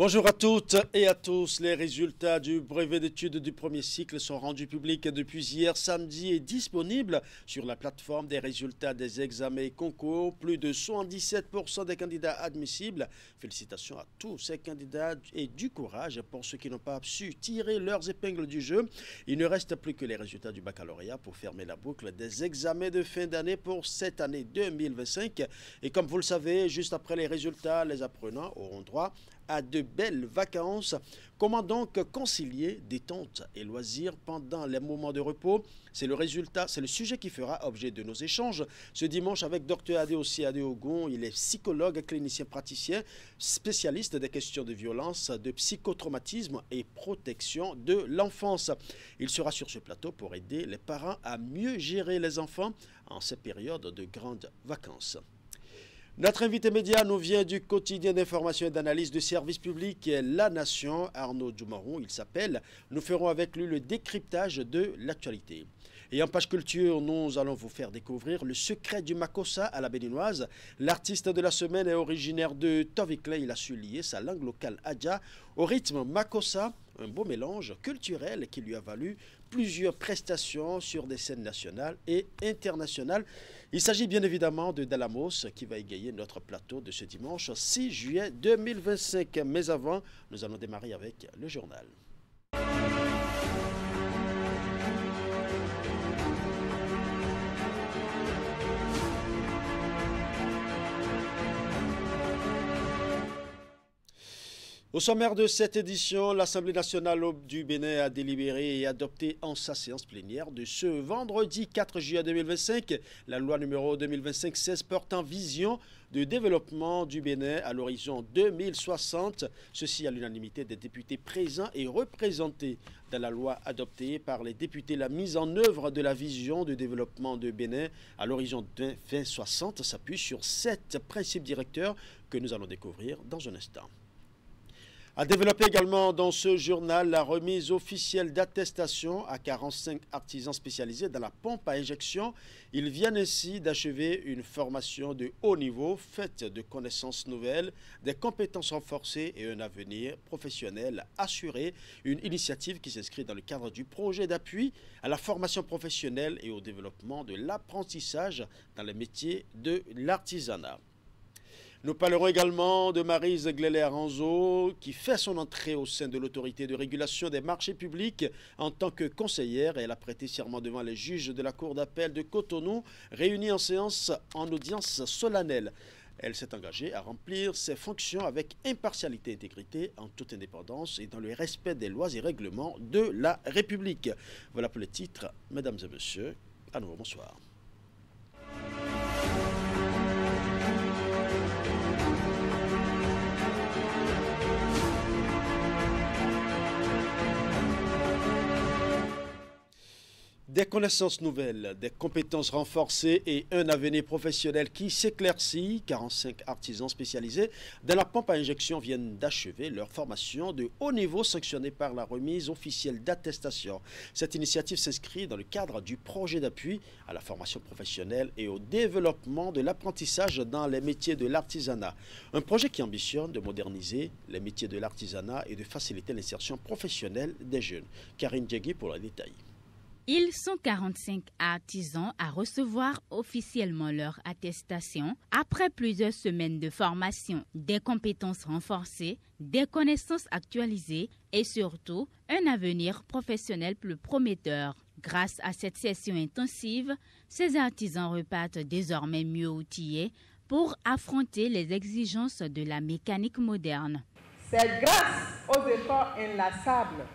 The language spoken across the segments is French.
Bonjour à toutes et à tous. Les résultats du brevet d'études du premier cycle sont rendus publics depuis hier samedi et disponibles sur la plateforme des résultats des examens et concours. Plus de 77% des candidats admissibles. Félicitations à tous ces candidats et du courage pour ceux qui n'ont pas su tirer leurs épingles du jeu. Il ne reste plus que les résultats du baccalauréat pour fermer la boucle des examens de fin d'année pour cette année 2025. Et comme vous le savez, juste après les résultats, les apprenants auront droit à de belles vacances. Comment donc concilier détente et loisirs pendant les moments de repos? C'est le sujet qui fera objet de nos échanges ce dimanche avec Dr Adeosi Adeogun. Il est psychologue, clinicien praticien, spécialiste des questions de violence, de psychotraumatisme et protection de l'enfance. Il sera sur ce plateau pour aider les parents à mieux gérer les enfants en ces périodes de grandes vacances. Notre invité média nous vient du quotidien d'information et d'analyse du service public La Nation, Arnaud Dumaron, il s'appelle. Nous ferons avec lui le décryptage de l'actualité. Et en page culture, nous allons vous faire découvrir le secret du Makossa à la béninoise. L'artiste de la semaine est originaire de Tovikle. Il a su lier sa langue locale Adja au rythme Makossa, un beau mélange culturel qui lui a valu plusieurs prestations sur des scènes nationales et internationales. Il s'agit bien évidemment de Dalamos qui va égayer notre plateau de ce dimanche 6 juillet 2025. Mais avant, nous allons démarrer avec le journal. Au sommaire de cette édition, l'Assemblée nationale du Bénin a délibéré et adopté en sa séance plénière de ce vendredi 4 juillet 2025 la loi numéro 2025-16 portant vision de développement du Bénin à l'horizon 2060. Ceci à l'unanimité des députés présents et représentés. Dans la loi adoptée par les députés, la mise en œuvre de la vision de développement du Bénin à l'horizon 2060 s'appuie sur 7 principes directeurs que nous allons découvrir dans un instant. A développé également dans ce journal la remise officielle d'attestation à 45 artisans spécialisés dans la pompe à injection. Ils viennent ainsi d'achever une formation de haut niveau faite de connaissances nouvelles, des compétences renforcées et un avenir professionnel assuré. Une initiative qui s'inscrit dans le cadre du projet d'appui à la formation professionnelle et au développement de l'apprentissage dans les métiers de l'artisanat. Nous parlerons également de Maryse Glélé-Aranzo qui fait son entrée au sein de l'autorité de régulation des marchés publics en tant que conseillère. Elle a prêté serment devant les juges de la Cour d'appel de Cotonou, réunis en séance en audience solennelle. Elle s'est engagée à remplir ses fonctions avec impartialité et intégrité, en toute indépendance et dans le respect des lois et règlements de la République. Voilà pour les titres. Mesdames et messieurs, à nouveau bonsoir. Des connaissances nouvelles, des compétences renforcées et un avenir professionnel qui s'éclaircit. 45 artisans spécialisés dans la pompe à injection viennent d'achever leur formation de haut niveau sanctionnée par la remise officielle d'attestation. Cette initiative s'inscrit dans le cadre du projet d'appui à la formation professionnelle et au développement de l'apprentissage dans les métiers de l'artisanat. Un projet qui ambitionne de moderniser les métiers de l'artisanat et de faciliter l'insertion professionnelle des jeunes. Karine Djegui pour le détail. Ils sont 45 artisans à recevoir officiellement leur attestation après plusieurs semaines de formation, des compétences renforcées, des connaissances actualisées et surtout un avenir professionnel plus prometteur. Grâce à cette session intensive, ces artisans repartent désormais mieux outillés pour affronter les exigences de la mécanique moderne. C'est grâce aux efforts inlassables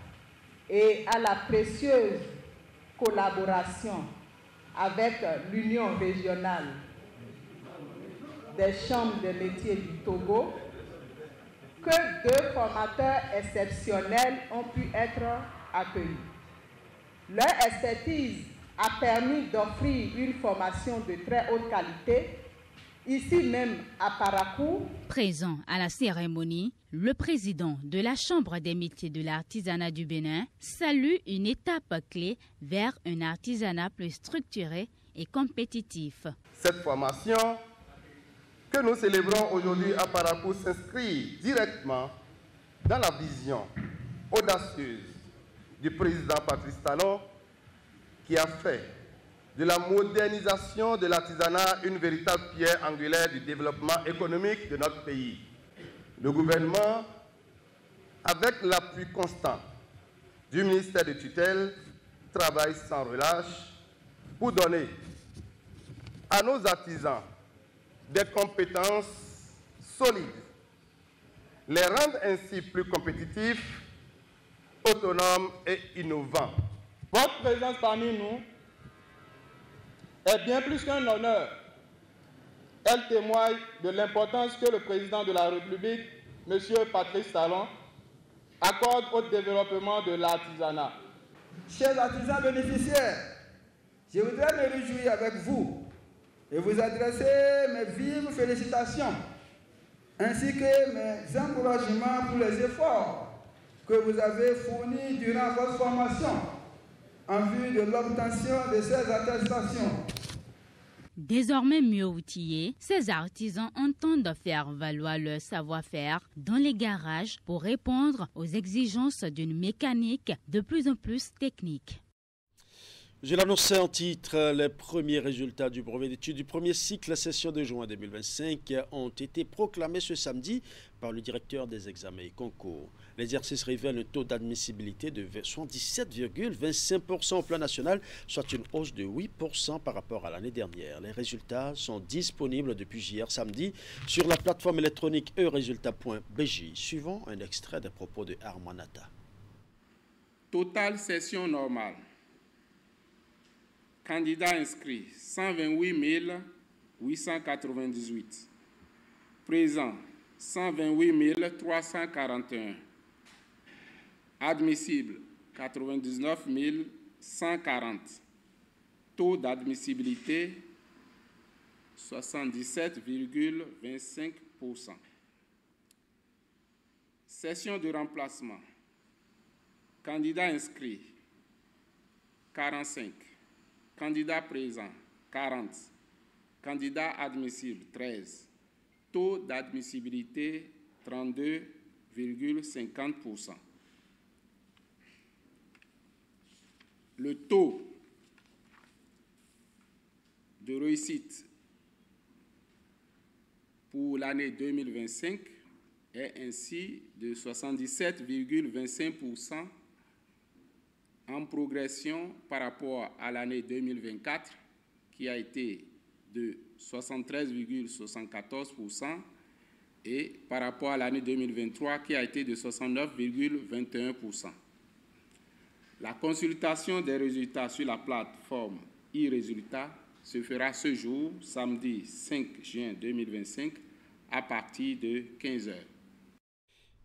et à la précieuse collaboration avec l'Union régionale des chambres de métiers du Togo que 2 formateurs exceptionnels ont pu être accueillis. Leur expertise a permis d'offrir une formation de très haute qualité ici même à Parakou. Présent à la cérémonie, le président de la Chambre des métiers de l'artisanat du Bénin salue une étape clé vers un artisanat plus structuré et compétitif. Cette formation que nous célébrons aujourd'hui à Parakou s'inscrit directement Dans la vision audacieuse du président Patrice Talon, qui a fait de la modernisation de l'artisanat une véritable pierre angulaire du développement économique de notre pays, le gouvernement, avec l'appui constant du ministère de tutelle, travaille sans relâche pour donner à nos artisans des compétences solides, les rendre ainsi plus compétitifs, autonomes et innovants. Votre présence parmi nous est bien plus qu'un honneur. Elle témoigne de l'importance que le président de la République, M. Patrice Talon, accorde au développement de l'artisanat. Chers artisans bénéficiaires, je voudrais me réjouir avec vous et vous adresser mes vives félicitations ainsi que mes encouragements pour les efforts que vous avez fournis durant votre formation en vue de l'obtention de ces attestations. Désormais mieux outillés, ces artisans entendent faire valoir leur savoir-faire dans les garages pour répondre aux exigences d'une mécanique de plus en plus technique. Je l'annonçais en titre, les premiers résultats du brevet d'études du premier cycle session de juin 2025 ont été proclamés ce samedi par le directeur des examens et concours. L'exercice révèle un taux d'admissibilité de 77,25% au plan national, soit une hausse de 8% par rapport à l'année dernière. Les résultats sont disponibles depuis hier samedi sur la plateforme électronique eresultat.bj, suivant un extrait des propos de Armanata. Total session normale. Candidats inscrits, 128 898. Présents, 128 341. Admissibles, 99 140. Taux d'admissibilité, 77,25%. Session de remplacement. Candidats inscrits, 45. Candidats présents, 40. Candidats admissibles, 13. Taux d'admissibilité, 32,50%. Le taux de réussite pour l'année 2025 est ainsi de 77,25%, en progression par rapport à l'année 2024 qui a été de 73,74% et par rapport à l'année 2023 qui a été de 69,21%. La consultation des résultats sur la plateforme e-Résultats se fera ce jour, samedi 5 juin 2025, à partir de 15h.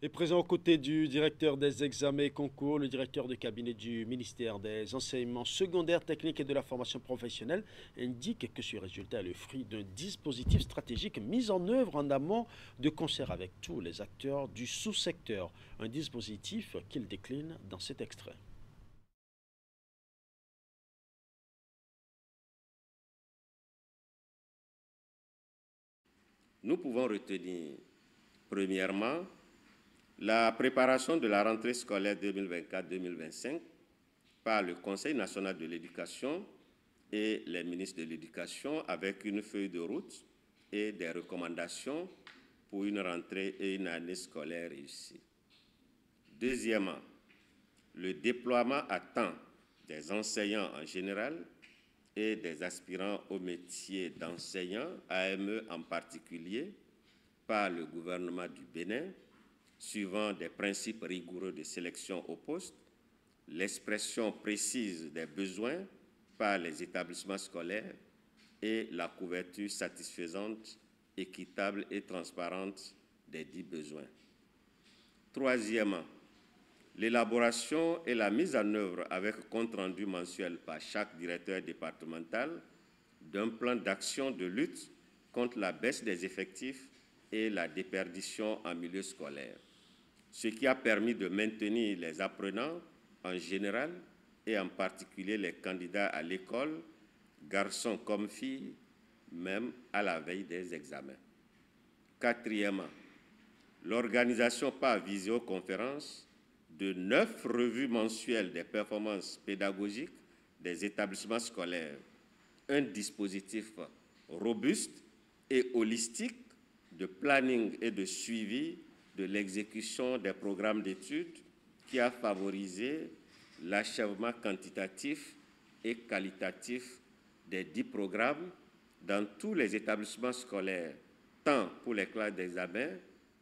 Et présent aux côtés du directeur des examens et concours, le directeur de cabinet du ministère des enseignements secondaires, techniques et de la formation professionnelle indique que ce résultat est le fruit d'un dispositif stratégique mis en œuvre en amont de concert avec tous les acteurs du sous-secteur. Un dispositif qu'il décline dans cet extrait. Nous pouvons retenir, premièrement, la préparation de la rentrée scolaire 2024-2025 par le Conseil national de l'éducation et les ministres de l'Éducation avec une feuille de route et des recommandations pour une rentrée et une année scolaire réussie. Deuxièmement, le déploiement à temps des enseignants en général et des aspirants au métier d'enseignant, AME en particulier, par le gouvernement du Bénin, suivant des principes rigoureux de sélection au poste, l'expression précise des besoins par les établissements scolaires et la couverture satisfaisante, équitable et transparente des dits besoins. Troisièmement, l'élaboration et la mise en œuvre avec compte-rendu mensuel par chaque directeur départemental d'un plan d'action de lutte contre la baisse des effectifs et la déperdition en milieu scolaire, ce qui a permis de maintenir les apprenants en général et en particulier les candidats à l'école, garçons comme filles, même à la veille des examens. Quatrièmement, l'organisation par visioconférence de 9 revues mensuelles des performances pédagogiques des établissements scolaires, un dispositif robuste et holistique de planning et de suivi de l'exécution des programmes d'études qui a favorisé l'achèvement quantitatif et qualitatif des 10 programmes dans tous les établissements scolaires, tant pour les classes d'examen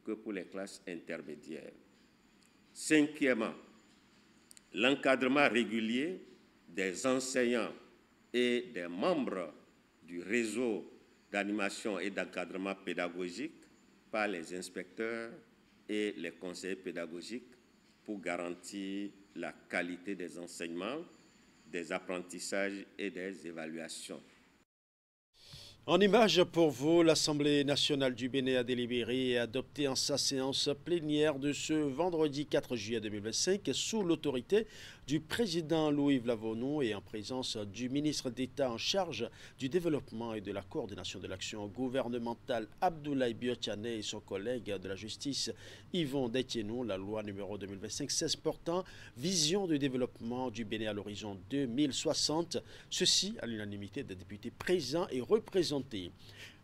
que pour les classes intermédiaires. Cinquièmement, l'encadrement régulier des enseignants et des membres du réseau d'animation et d'encadrement pédagogique par les inspecteurs et les conseillers pédagogiques pour garantir la qualité des enseignements, des apprentissages et des évaluations. En image pour vous, l'Assemblée nationale du Bénin a délibéré et adopté en sa séance plénière de ce vendredi 4 juillet 2025 sous l'autorité du président Louis Lavonu et en présence du ministre d'État en charge du développement et de la coordination de l'action gouvernementale Abdoulaye Biotiane et son collègue de la justice Yvon Detienou, la loi numéro 2025-16 portant vision du développement du Bénin à l'horizon 2060, ceci à l'unanimité des députés présents et représentés.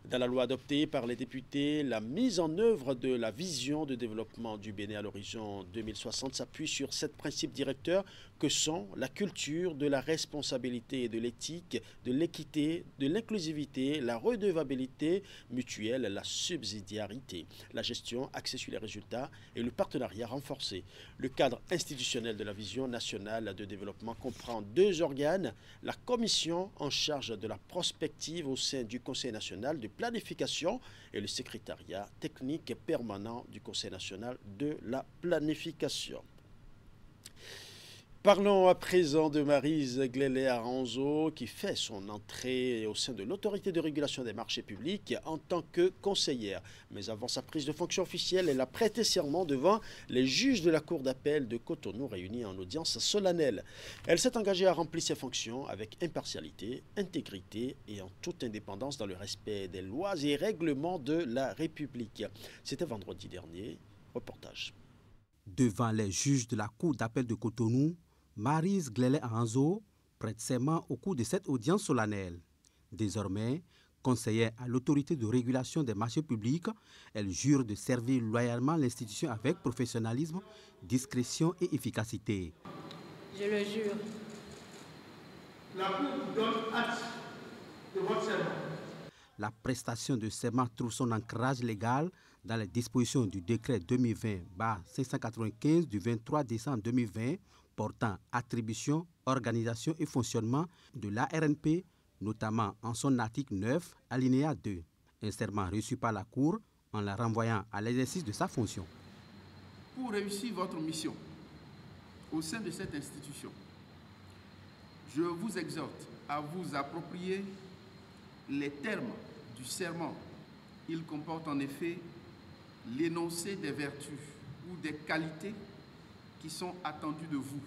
Dans la loi adoptée par les députés, la mise en œuvre de la vision de développement du Bénin à l'horizon 2060 s'appuie sur 7 principes directeurs que sont la culture de la responsabilité et de l'éthique, de l'équité, de l'inclusivité, la redevabilité mutuelle, la subsidiarité, la gestion axée sur les résultats et le partenariat renforcé. Le cadre institutionnel de la vision nationale de développement comprend 2 organes, la commission en charge de la prospective au sein du Conseil national de planification et le secrétariat technique permanent du Conseil national de la planification. Parlons à présent de Maryse Glélé-Aranzo qui fait son entrée au sein de l'autorité de régulation des marchés publics en tant que conseillère. Mais avant sa prise de fonction officielle, elle a prêté serment devant les juges de la Cour d'appel de Cotonou réunis en audience solennelle. Elle s'est engagée à remplir ses fonctions avec impartialité, intégrité et en toute indépendance dans le respect des lois et règlements de la République. C'était vendredi dernier. Reportage. Devant les juges de la Cour d'appel de Cotonou, Maryse Glélé-Aranzo prête serment au cours de cette audience solennelle. Désormais, conseillère à l'autorité de régulation des marchés publics, elle jure de servir loyalement l'institution avec professionnalisme, discrétion et efficacité. Je le jure. La Cour vous donne acte de votre serment. La prestation de serment trouve son ancrage légal dans les dispositions du décret 2020-595 du 23 décembre 2020 portant attribution, organisation et fonctionnement de l'ARNP, notamment en son article 9, alinéa 2. Un serment reçu par la Cour en la renvoyant à l'exercice de sa fonction. Pour réussir votre mission au sein de cette institution, je vous exhorte à vous approprier les termes du serment. Il comporte en effet l'énoncé des vertus ou des qualités qui sont attendues de vous.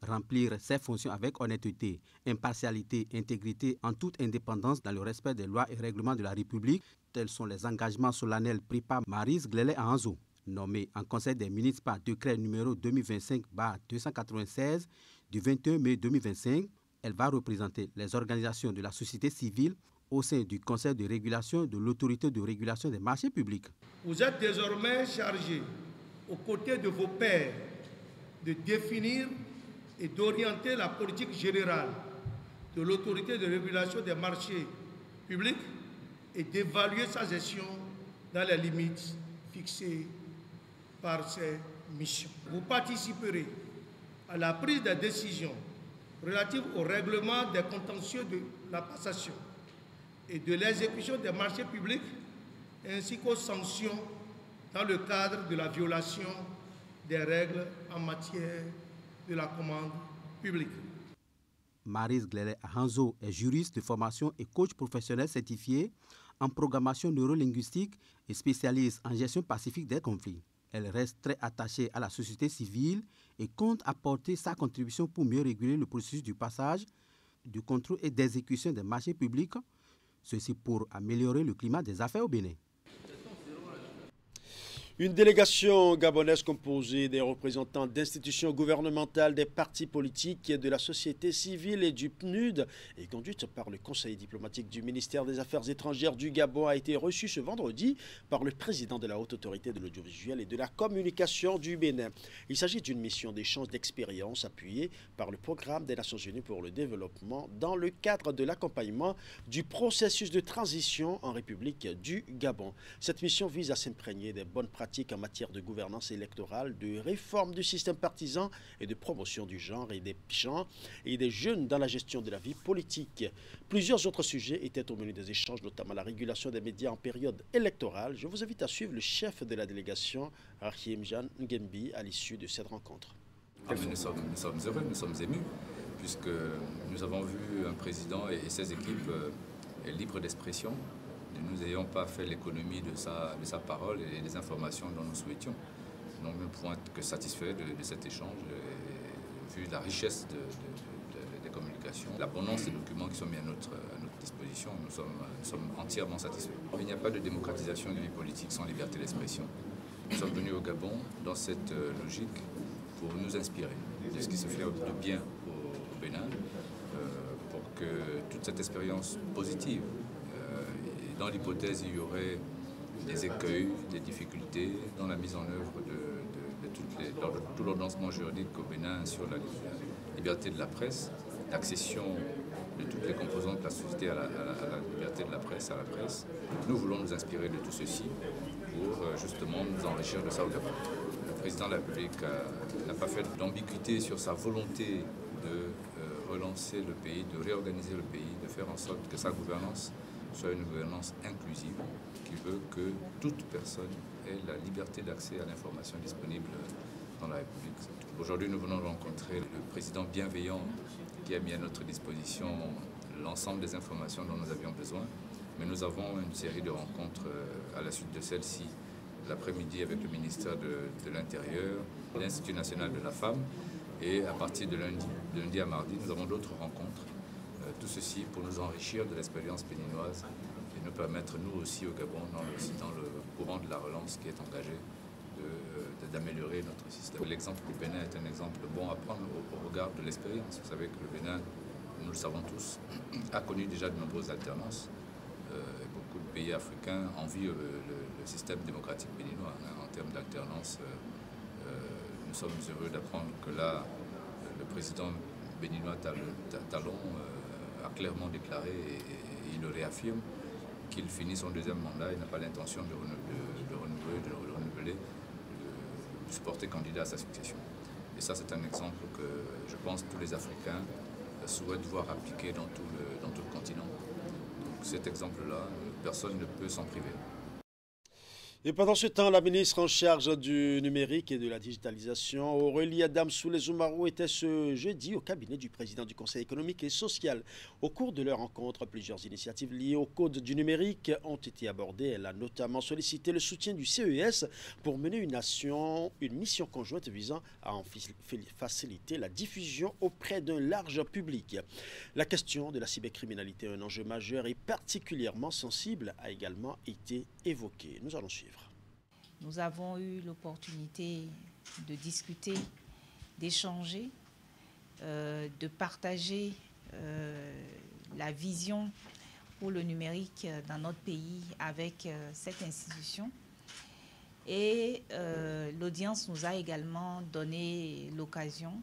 Remplir ses fonctions avec honnêteté, impartialité, intégrité, en toute indépendance dans le respect des lois et règlements de la République, tels sont les engagements solennels pris par Maryse Glélé-Aranzo. Nommée en Conseil des ministres par décret numéro 2025-296 du 21 mai 2025, elle va représenter les organisations de la société civile au sein du Conseil de régulation de l'autorité de régulation des marchés publics. Vous êtes désormais chargé, aux côtés de vos pairs, de définir et d'orienter la politique générale de l'autorité de régulation des marchés publics et d'évaluer sa gestion dans les limites fixées par ses missions. Vous participerez à la prise des décisions relatives au règlement des contentieux de la passation et de l'exécution des marchés publics, ainsi qu'aux sanctions dans le cadre de la violation des règles en matière de la commande publique. Maryse Glélé-Aranzo est juriste de formation et coach professionnel certifié en programmation neurolinguistique et spécialiste en gestion pacifique des conflits. Elle reste très attachée à la société civile et compte apporter sa contribution pour mieux réguler le processus du passage, du contrôle et d'exécution des marchés publics, ceci pour améliorer le climat des affaires au Bénin. Une délégation gabonaise composée des représentants d'institutions gouvernementales, des partis politiques, de la société civile et du PNUD et conduite par le conseil diplomatique du ministère des Affaires étrangères du Gabon a été reçue ce vendredi par le président de la Haute Autorité de l'Audiovisuel et de la Communication du Bénin. Il s'agit d'une mission d'échange d'expériences appuyée par le Programme des Nations Unies pour le développement dans le cadre de l'accompagnement du processus de transition en République du Gabon. Cette mission vise à s'imprégner des bonnes pratiques en matière de gouvernance électorale, de réforme du système partisan et de promotion du genre et des gens et des jeunes dans la gestion de la vie politique. Plusieurs autres sujets étaient au menu des échanges, notamment la régulation des médias en période électorale. Je vous invite à suivre le chef de la délégation, Rahim Jan Ngembi, à l'issue de cette rencontre. Nous sommes heureux, nous sommes émus, puisque nous avons vu un président et ses équipes libres d'expression. Nous n'ayons pas fait l'économie de sa parole et des informations dont nous souhaitions. Donc nous ne pouvons être que satisfaits de cet échange, vu la richesse des communications, l'abondance des documents qui sont mis à notre disposition. Nous sommes entièrement satisfaits. Il n'y a pas de démocratisation de vie politique sans liberté d'expression. Nous sommes venus au Gabon dans cette logique pour nous inspirer de ce qui se fait de bien au Bénin, pour que toute cette expérience positive, dans l'hypothèse, il y aurait des écueils, des difficultés dans la mise en œuvre de tout l'ordonnancement juridique au Bénin sur la liberté de la presse, l'accession de toutes les composantes de la société à la liberté de la presse, à la presse. Nous voulons nous inspirer de tout ceci pour justement nous enrichir de ça au Gabon. Le président de la République n'a pas fait d'ambiguïté sur sa volonté de relancer le pays, de réorganiser le pays, de faire en sorte que sa gouvernance soit une gouvernance inclusive qui veut que toute personne ait la liberté d'accès à l'information disponible dans la République. Aujourd'hui, nous venons de rencontrer le président bienveillant qui a mis à notre disposition l'ensemble des informations dont nous avions besoin. Mais nous avons une série de rencontres à la suite de celle-ci, l'après-midi avec le ministère de l'Intérieur, l'Institut national de la femme. Et à partir de lundi à mardi, nous avons d'autres rencontres. Tout ceci pour nous enrichir de l'expérience béninoise et nous permettre, nous aussi au Gabon, dans le courant de la relance qui est engagé, d'améliorer notre système. L'exemple du Bénin est un exemple bon à prendre au regard de l'expérience. Vous savez que le Bénin, nous le savons tous, a connu déjà de nombreuses alternances. Beaucoup de pays africains envient le système démocratique béninois. En termes d'alternance, nous sommes heureux d'apprendre que là, le président béninois Talon a clairement déclaré et il le réaffirme qu'il finit son deuxième mandat. Il n'a pas l'intention de renouveler, de se porter candidat à sa succession. Et ça, c'est un exemple que je pense que tous les Africains souhaitent voir appliqué dans tout le continent. Donc cet exemple-là, personne ne peut s'en priver. Et pendant ce temps, la ministre en charge du numérique et de la digitalisation, Aurélie Adam Soulé-Zoumarou, était ce jeudi au cabinet du président du Conseil économique et social. Au cours de leur rencontre, plusieurs initiatives liées au code du numérique ont été abordées. Elle a notamment sollicité le soutien du CES pour mener une mission conjointe visant à en faciliter la diffusion auprès d'un large public. La question de la cybercriminalité, un enjeu majeur et particulièrement sensible, a également été évoquée. Nous allons suivre. Nous avons eu l'opportunité de discuter, d'échanger, de partager la vision pour le numérique dans notre pays avec cette institution. Et l'audience nous a également donné l'occasion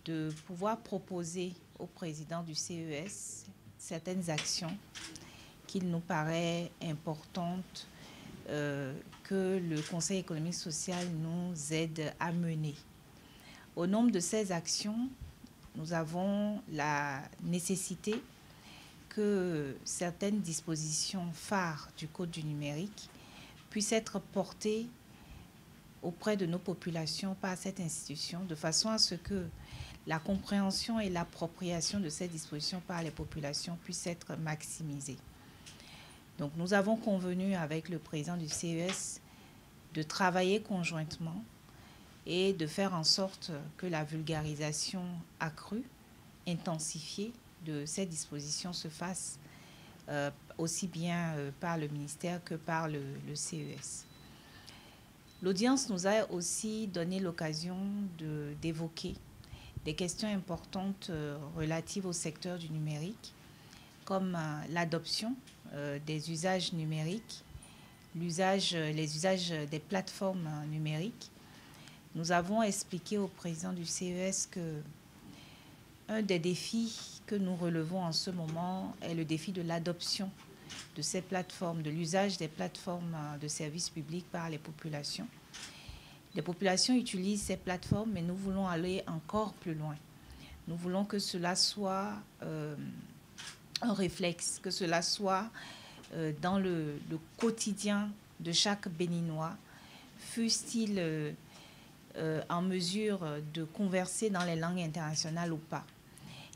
de pouvoir proposer au président du CES certaines actions qu'il nous paraît importantes que le Conseil économique social nous aide à mener. Au nombre de ces actions, nous avons la nécessité que certaines dispositions phares du Code du numérique puissent être portées auprès de nos populations par cette institution, de façon à ce que la compréhension et l'appropriation de ces dispositions par les populations puissent être maximisées. Donc nous avons convenu avec le président du CES de travailler conjointement et de faire en sorte que la vulgarisation accrue, intensifiée de ces dispositions se fasse aussi bien par le ministère que par le CES. L'audience nous a aussi donné l'occasion d'évoquer des questions importantes relatives au secteur du numérique, comme l'adoption des usages numériques, les usages des plateformes numériques. Nous avons expliqué au président du CES que un des défis que nous relevons en ce moment est le défi de l'adoption de ces plateformes, de l'usage des plateformes de services publics par les populations. Les populations utilisent ces plateformes, mais nous voulons aller encore plus loin. Nous voulons que cela soit un réflexe, que cela soit dans le quotidien de chaque Béninois, fût-il en mesure de converser dans les langues internationales ou pas.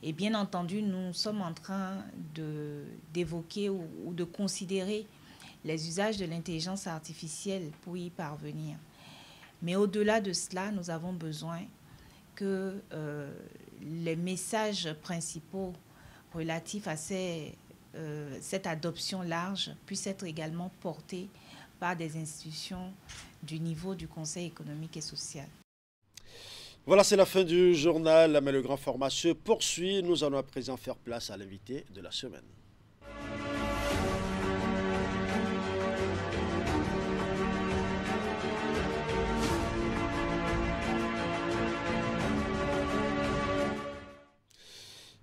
Et bien entendu, nous sommes en train d'évoquer ou de considérer les usages de l'intelligence artificielle pour y parvenir. Mais au-delà de cela, nous avons besoin que les messages principaux relatifs à cette adoption large puissent être également portés par des institutions du niveau du Conseil économique et social. Voilà, c'est la fin du journal, mais le grand format se poursuit. Nous allons à présent faire place à l'invité de la semaine.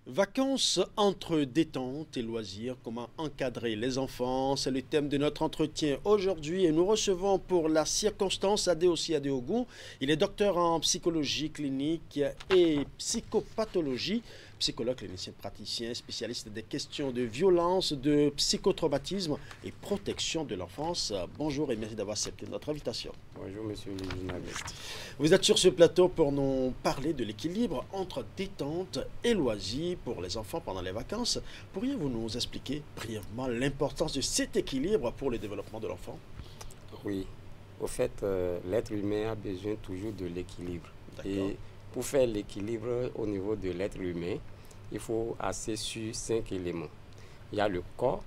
Vacances entre détente et loisirs, comment encadrer les enfants, c'est le thème de notre entretien aujourd'hui et nous recevons pour la circonstance Adeosi Adeogun. Il est docteur en psychologie clinique et psychopathologie, psychologue, clinicien praticien, spécialiste des questions de violence, de psychotraumatisme et protection de l'enfance. Bonjour et merci d'avoir accepté notre invitation. Bonjour monsieur le journaliste. Vous êtes sur ce plateau pour nous parler de l'équilibre entre détente et loisirs pour les enfants pendant les vacances. Pourriez-vous nous expliquer brièvement l'importance de cet équilibre pour le développement de l'enfant? Oui, au fait, l'être humain a besoin toujours de l'équilibre. Et pour faire l'équilibre au niveau de l'être humain, il faut axer sur 5 éléments. Il y a le corps,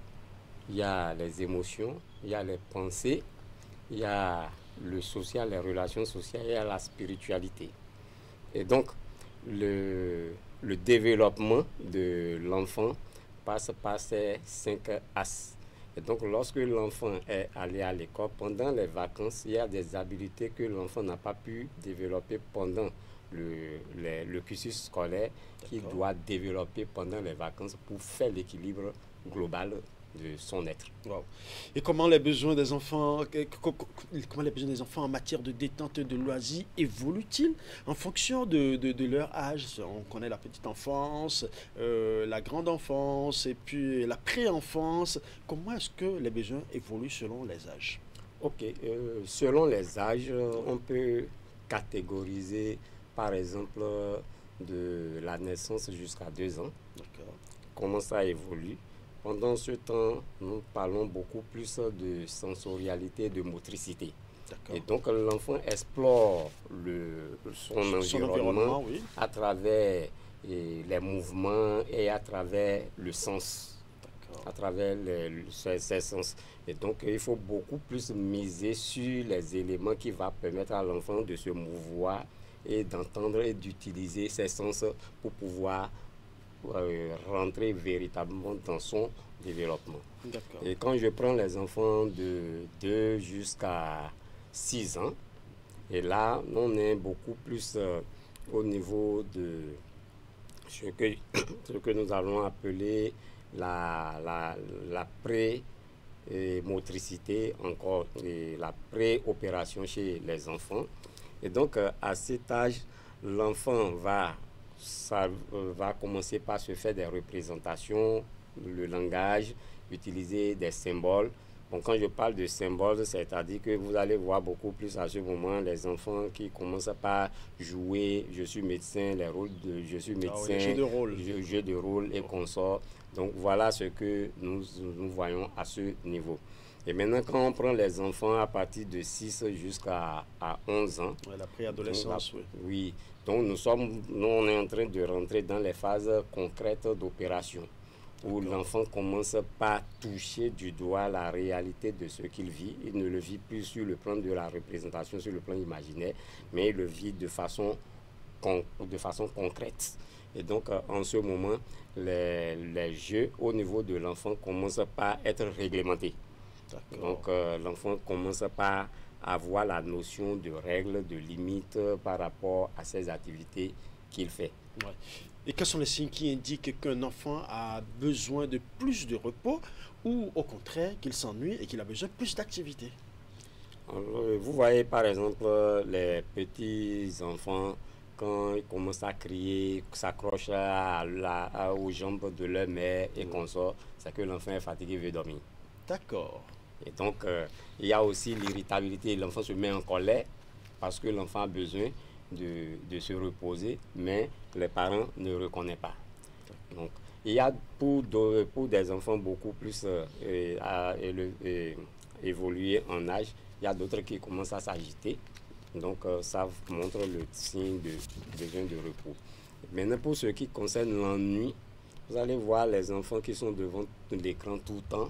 il y a les émotions, il y a les pensées, il y a le social, les relations sociales, il y a la spiritualité. Et donc, le développement de l'enfant passe par ces 5 axes. Et donc, lorsque l'enfant est allé à l'école, pendant les vacances, il y a des habiletés que l'enfant n'a pas pu développer pendant le cursus scolaire qu'il doit développer pendant les vacances pour faire l'équilibre global de son être. Wow. Et comment les besoins des enfants, en matière de détente et de loisirs évoluent-ils en fonction de leur âge? On connaît la petite enfance, la grande enfance et puis la pré-enfance. Comment est-ce que les besoins évoluent selon les âges? Ok, selon les âges, on peut catégoriser par exemple de la naissance jusqu'à 2 ans. Comment ça évolue? Pendant ce temps, nous parlons beaucoup plus de sensorialité, de motricité. Et donc, l'enfant explore son environnement oui, à travers les mouvements et à travers le sens, à travers ses sens. Et donc, il faut beaucoup plus miser sur les éléments qui vont permettre à l'enfant de se mouvoir et d'entendre et d'utiliser ses sens pour pouvoir rentrer véritablement dans son développement. Et quand je prends les enfants de 2 jusqu'à 6 ans, et là, on est beaucoup plus au niveau de ce que nous allons appeler la pré-motricité, encore la pré-opération chez les enfants. Et donc, à cet âge, l'enfant va commencer par se faire des représentations, le langage, utiliser des symboles. Bon, quand je parle de symboles, c'est-à-dire que vous allez voir beaucoup plus à ce moment les enfants qui commencent par jouer, je suis médecin, les rôles de je suis médecin, jeu de rôle et consorts. Donc voilà ce que nous voyons à ce niveau. Et maintenant, quand on prend les enfants à partir de 6 jusqu'à 11 ans, la préadolescence, oui. Donc, nous on est en train de rentrer dans les phases concrètes d'opération. où l'enfant commence par toucher du doigt la réalité de ce qu'il vit. Il ne le vit plus sur le plan de la représentation, sur le plan imaginaire, mais il le vit de façon concrète. Et donc, en ce moment, les jeux au niveau de l'enfant commencent par être réglementés. Donc, l'enfant commence par avoir la notion de règles, de limites par rapport à ses activités qu'il fait. Ouais. Et quels sont les signes qui indiquent qu'un enfant a besoin de plus de repos ou au contraire qu'il s'ennuie et qu'il a besoin de plus d'activité? Vous voyez par exemple les petits enfants, quand ils commencent à crier, s'accrochent aux jambes de leur mère et consorts, c'est que l'enfant est fatigué et veut dormir. D'accord. Et donc, il y a aussi l'irritabilité. L'enfant se met en colère parce que l'enfant a besoin de se reposer, mais les parents ne reconnaissent pas. Donc, il y a pour des enfants beaucoup plus évolués en âge, il y a d'autres qui commencent à s'agiter. Donc, ça montre le signe de besoin de repos. Maintenant, pour ce qui concerne l'ennui, vous allez voir les enfants qui sont devant l'écran tout le temps.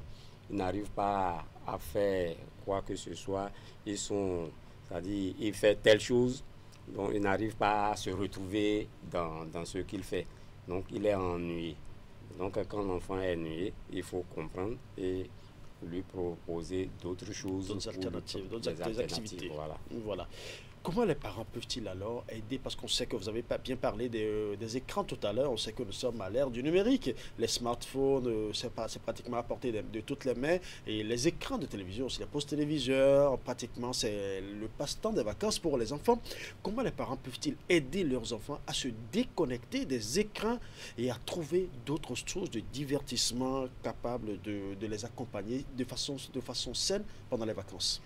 Ils n'arrivent pas à faire quoi que ce soit. C'est-à-dire, ils font telle chose, donc ils n'arrivent pas à se retrouver dans ce qu'il fait. Donc, il est ennuyé. Donc, quand l'enfant est ennuyé, il faut comprendre et lui proposer d'autres choses. D'autres alternatives, d'autres activités. Voilà. Comment les parents peuvent-ils alors aider? Parce qu'on sait que vous avez bien parlé des écrans tout à l'heure. On sait que nous sommes à l'ère du numérique. Les smartphones, c'est pratiquement à portée de toutes les mains. Et les écrans de télévision aussi, les postes téléviseurs, pratiquement c'est le passe-temps des vacances pour les enfants. Comment les parents peuvent-ils aider leurs enfants à se déconnecter des écrans et à trouver d'autres sources de divertissement capables de les accompagner de façon saine pendant les vacances?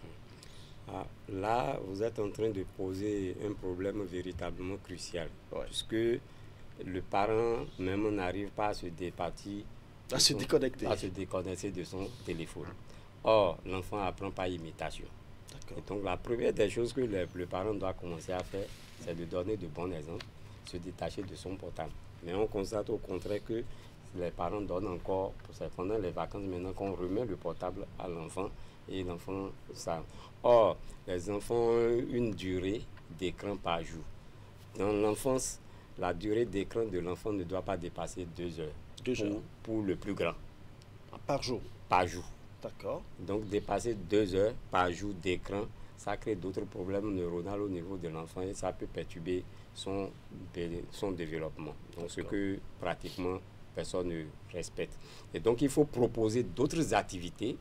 Là, vous êtes en train de poser un problème véritablement crucial, puisque le parent même n'arrive pas à se départir, à se déconnecter de son téléphone. Or, l'enfant apprend par imitation. Et donc, la première des choses que le parent doit commencer à faire, c'est de donner de bons exemples, se détacher de son portable. Mais on constate au contraire que les parents donnent encore, pendant les vacances, maintenant qu'on remet le portable à l'enfant, et l'enfant, ça. Or, les enfants ont une durée d'écran par jour. Dans l'enfance, la durée d'écran de l'enfant ne doit pas dépasser 2 heures. 2 heures. Pour le plus grand. Par jour? Par jour. D'accord. Donc, dépasser 2 heures par jour d'écran, ça crée d'autres problèmes neuronaux au niveau de l'enfant et ça peut perturber son développement. Donc, ce que pratiquement personne ne respecte. Et donc, il faut proposer d'autres activités.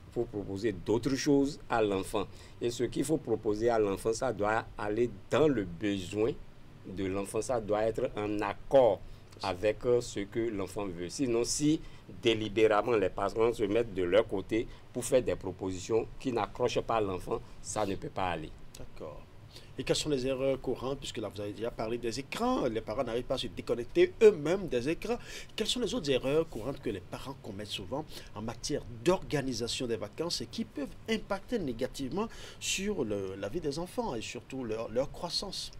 Il faut proposer d'autres choses à l'enfant. Et ce qu'il faut proposer à l'enfant, ça doit aller dans le besoin de l'enfant. Ça doit être en accord avec ce que l'enfant veut. Sinon, si délibérément les parents se mettent de leur côté pour faire des propositions qui n'accrochent pas l'enfant, ça ne peut pas aller. D'accord. Et quelles sont les erreurs courantes, puisque là vous avez déjà parlé des écrans, les parents n'arrivent pas à se déconnecter eux-mêmes des écrans. Quelles sont les autres erreurs courantes que les parents commettent souvent en matière d'organisation des vacances et qui peuvent impacter négativement sur la vie des enfants et surtout leur croissance?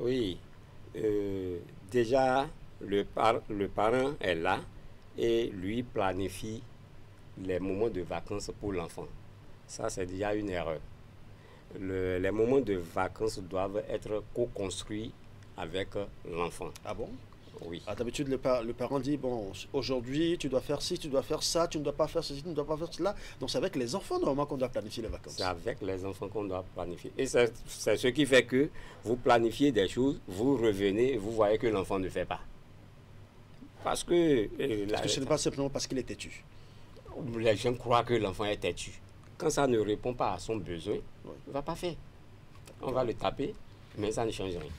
Oui, déjà le parent est là et lui planifie les moments de vacances pour l'enfant. Ça, c'est déjà une erreur. Les moments de vacances doivent être co-construits avec l'enfant. Ah bon? Oui. D'habitude, le parent dit, bon, aujourd'hui, tu dois faire ci, tu dois faire ça, tu ne dois pas faire ceci, tu ne dois pas faire cela. Donc, c'est avec les enfants, normalement, qu'on doit planifier les vacances. C'est avec les enfants qu'on doit planifier. Et c'est ce qui fait que vous planifiez des choses, vous revenez et vous voyez que l'enfant ne fait pas. Parce que ce n'est pas simplement parce qu'il est têtu. Les gens croient que l'enfant est têtu. Quand ça ne répond pas à son besoin, il ne va pas faire. On va le taper, mais ça ne change rien.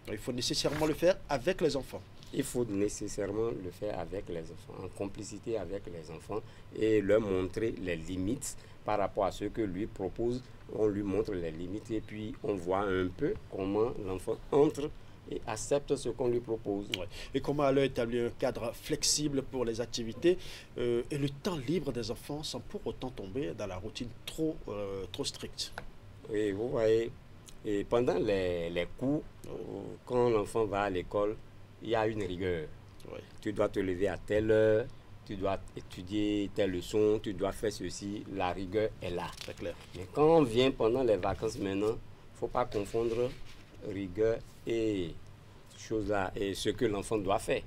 Il faut nécessairement le faire avec les enfants. Il faut nécessairement le faire avec les enfants, en complicité avec les enfants et leur montrer les limites par rapport à ce que lui propose. On lui montre les limites et puis on voit un peu comment l'enfant entre et accepte ce qu'on lui propose. Ouais. Et comment alors établir un cadre flexible pour les activités et le temps libre des enfants sans pour autant tomber dans la routine trop stricte? Oui, vous voyez, et pendant les cours, quand l'enfant va à l'école, il y a une rigueur. Oui. Tu dois te lever à telle heure, tu dois étudier telle leçon, tu dois faire ceci. La rigueur est là. C'est clair. Mais quand on vient pendant les vacances maintenant, il ne faut pas confondre rigueur et ce que l'enfant doit faire.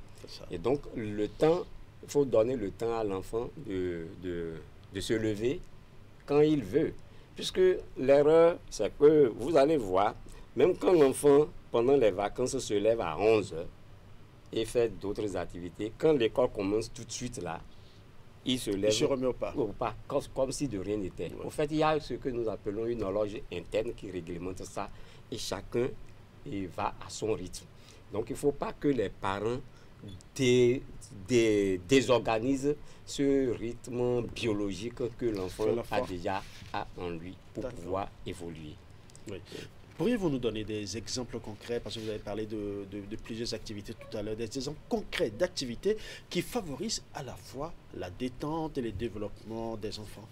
Et donc, le temps, il faut donner le temps à l'enfant de se lever quand il veut. Puisque l'erreur, c'est que vous allez voir, même quand l'enfant, pendant les vacances, se lève à 11 heures et fait d'autres activités, quand l'école commence tout de suite là, il se lève. Il se remet au pas. Comme si de rien n'était. Ouais. Au fait, il y a ce que nous appelons une horloge interne qui réglemente ça et chacun va à son rythme. Donc, il ne faut pas que les parents désorganisent ce rythme biologique que l'enfant a déjà en lui pour pouvoir évoluer. Oui. Pourriez-vous nous donner des exemples concrets, parce que vous avez parlé de plusieurs activités tout à l'heure, des exemples concrets d'activités qui favorisent à la fois la détente et le développement des enfants?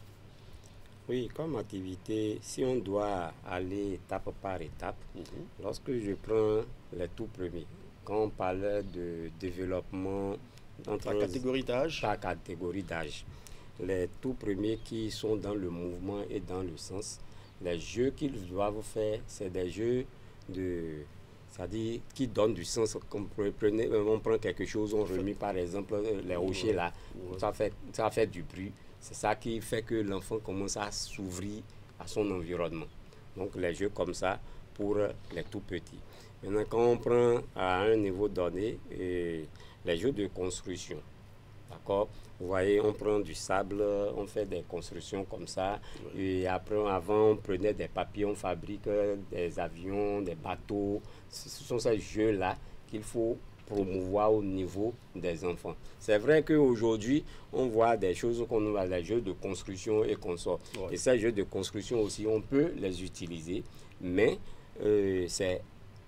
Oui, comme activité, si on doit aller étape par étape, lorsque je prends les tout premiers, quand on parle de développement par catégorie d'âge, les tout premiers qui sont dans le mouvement et dans le sens, les jeux qu'ils doivent faire, c'est des jeux c'est-à-dire qui donnent du sens. On prend quelque chose, on remet par exemple les rochers là, ça fait du bruit. C'est ça qui fait que l'enfant commence à s'ouvrir à son environnement. Donc les jeux comme ça pour les tout petits. Maintenant, quand on prend à un niveau donné, les jeux de construction, d'accord? Vous voyez, on prend du sable, on fait des constructions comme ça. Oui. Et après, avant, on prenait des papiers, on fabrique des avions, des bateaux. Ce sont ces jeux-là qu'il faut promouvoir au niveau des enfants. C'est vrai qu'aujourd'hui, on voit des choses qu'on voit, les jeux de construction et consorts. Oui. Et ces jeux de construction aussi, on peut les utiliser, mais c'est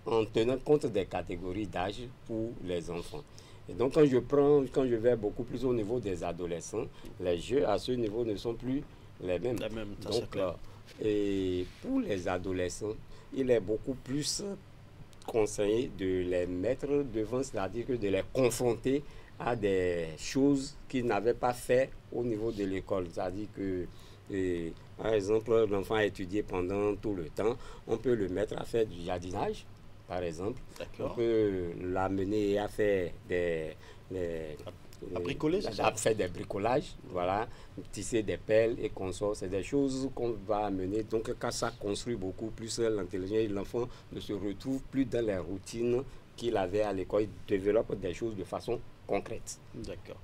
en tenant compte des catégories d'âge pour les enfants. Et donc, quand je vais beaucoup plus au niveau des adolescents, les jeux à ce niveau ne sont plus les mêmes. Donc, et pour les adolescents, il est beaucoup plus conseillé de les mettre devant, c'est-à-dire que de les confronter à des choses qu'ils n'avaient pas fait au niveau de l'école. C'est-à-dire que, par exemple, l'enfant a étudié pendant tout le temps, on peut le mettre à faire du jardinage. Par exemple, on peut l'amener à faire à bricoler, c'est ça? À faire des bricolages, voilà, tisser des pelles et consorts. C'est des choses qu'on va amener. Donc, quand ça construit beaucoup plus l'intelligence, l'enfant ne se retrouve plus dans les routines qu'il avait à l'école. Il développe des choses de façon concrète. D'accord.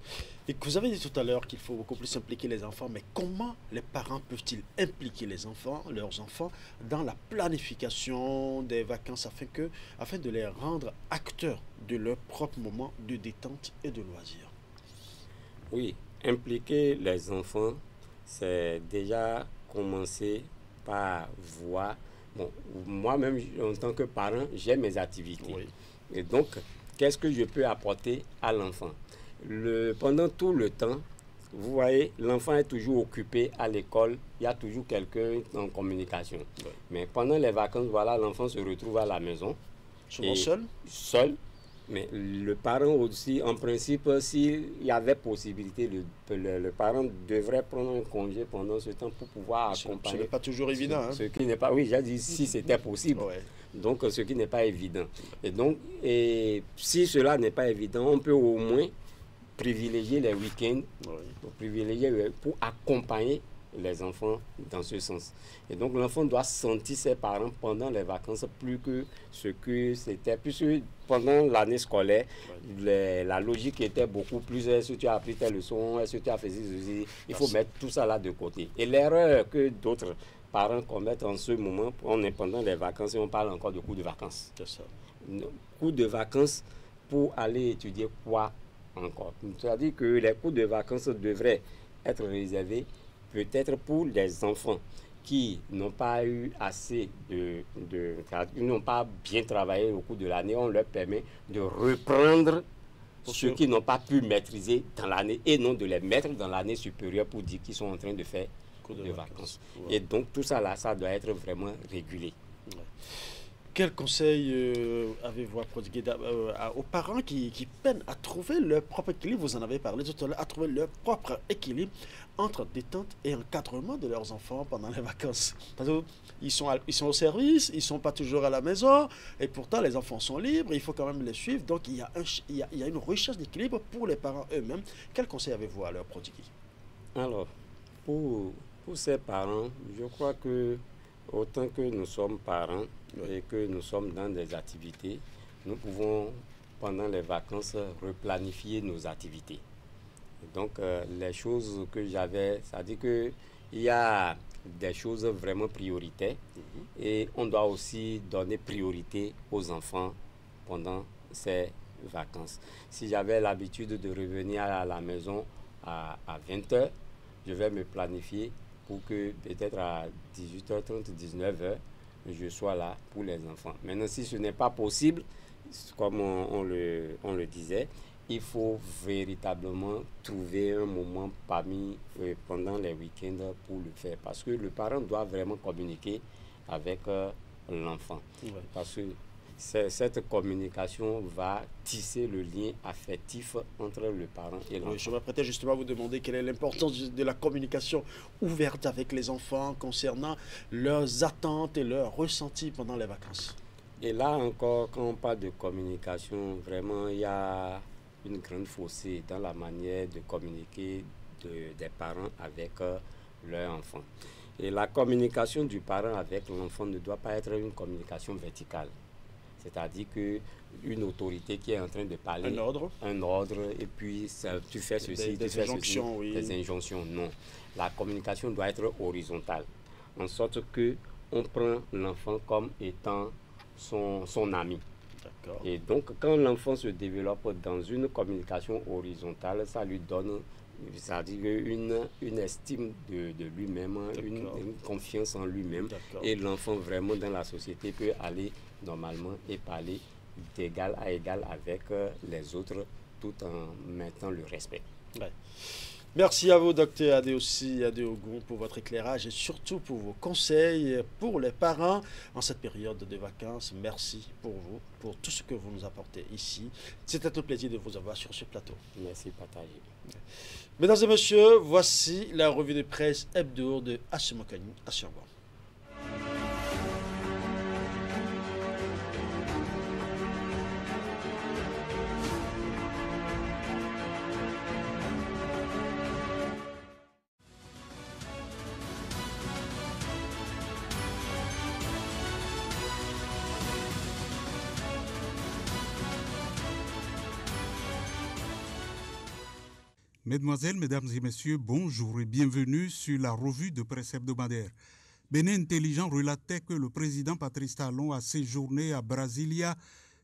Et vous avez dit tout à l'heure qu'il faut beaucoup plus impliquer les enfants, mais comment les parents peuvent-ils impliquer leurs enfants, dans la planification des vacances afin de les rendre acteurs de leur propre moment de détente et de loisirs? Oui, impliquer les enfants, c'est déjà commencer par voir. Bon, moi-même, en tant que parent, j'ai mes activités. Oui. Et donc, qu'est-ce que je peux apporter à l'enfant? Pendant tout le temps, vous voyez, l'enfant est toujours occupé à l'école. Il y a toujours quelqu'un en communication. Oui. Mais pendant les vacances, voilà, l'enfant se retrouve à la maison. Souvent seul? Seul. Mais le parent aussi, en principe, s'il y avait possibilité, le parent devrait prendre un congé pendant ce temps pour pouvoir accompagner. Ce n'est pas toujours évident. Ce qui n'est pas, oui, j'ai dit si c'était possible. Ouais. Donc, ce qui n'est pas évident. Et donc, si cela n'est pas évident, on peut au moins privilégier les week-ends, pour accompagner les enfants dans ce sens. Et donc, l'enfant doit sentir ses parents pendant les vacances plus que ce que c'était. Puisque pendant l'année scolaire, la logique était beaucoup plus, est-ce que tu as appris tes leçons, est-ce que tu as fait ceci, il faut mettre tout ça là de côté. Et l'erreur que d'autres parents commettent en ce moment, on est pendant les vacances et on parle encore de cours de vacances. C'est ça. Cours de vacances pour aller étudier quoi encore? C'est-à-dire que les cours de vacances devraient être réservés peut-être pour les enfants qui n'ont pas eu assez ils n'ont pas bien travaillé au cours de l'année. On leur permet de reprendre ce qu'ils n'ont pas pu maîtriser dans l'année et non de les mettre dans l'année supérieure pour dire qu'ils sont en train de faire cours de vacances. Ouais. Et donc tout ça là, ça doit être vraiment régulé. Ouais. Quel conseil avez-vous à prodiguer aux parents qui peinent à trouver leur propre équilibre, vous en avez parlé tout à l'heure, à trouver leur propre équilibre entre détente et encadrement de leurs enfants pendant les vacances? Parce qu'ils sont au service, ils ne sont pas toujours à la maison, et pourtant les enfants sont libres, il faut quand même les suivre. Donc il y a une recherche d'équilibre pour les parents eux-mêmes. Quel conseil avez-vous à leur prodiguer? Alors, pour ces parents, je crois que autant que nous sommes parents et que nous sommes dans des activités, nous pouvons, pendant les vacances, replanifier nos activités. Donc, les choses que j'avais, c'est-à-dire qu'il y a des choses vraiment prioritaires et on doit aussi donner priorité aux enfants pendant ces vacances. Si j'avais l'habitude de revenir à la maison à 20h, je vais me planifier pour que peut-être à 18h30, 19h, je sois là pour les enfants. Maintenant, si ce n'est pas possible, comme on le disait, il faut véritablement trouver un moment pendant les week-ends pour le faire. Parce que le parent doit vraiment communiquer avec l'enfant. Ouais. Parce que cette communication va tisser le lien affectif entre le parent et l'enfant. Oui, je m'apprêtais justement à vous demander quelle est l'importance de la communication ouverte avec les enfants concernant leurs attentes et leurs ressentis pendant les vacances. Et là encore, quand on parle de communication, vraiment, il y a une grande fossé dans la manière de communiquer des parents avec leurs enfants. Et la communication du parent avec l'enfant ne doit pas être une communication verticale. C'est-à-dire qu'une autorité qui est en train de parler... Un ordre, et puis tu fais ceci, tu fais injonctions, ceci, des injonctions, non. La communication doit être horizontale, en sorte qu'on prend l'enfant comme étant son ami. Et donc, quand l'enfant se développe dans une communication horizontale, ça lui donne, c'est-à-dire une estime de lui-même, une confiance en lui-même. Et l'enfant vraiment dans la société peut aller normalement et parler d'égal à égal avec les autres tout en mettant le respect. Ouais. Merci à vous, Dr Adeosi Adeogun, pour votre éclairage et surtout pour vos conseils pour les parents en cette période de vacances. Merci pour vous, pour tout ce que vous nous apportez ici. C'était un plaisir de vous avoir sur ce plateau. Merci, partagé. Mesdames et messieurs, voici la revue de presse hebdo de Asumokani Asiangwa. Mesdemoiselles, Mesdames et Messieurs, bonjour et bienvenue sur la revue de presse hebdomadaire. Bénin Intelligent relatait que le président Patrice Talon a séjourné à Brasilia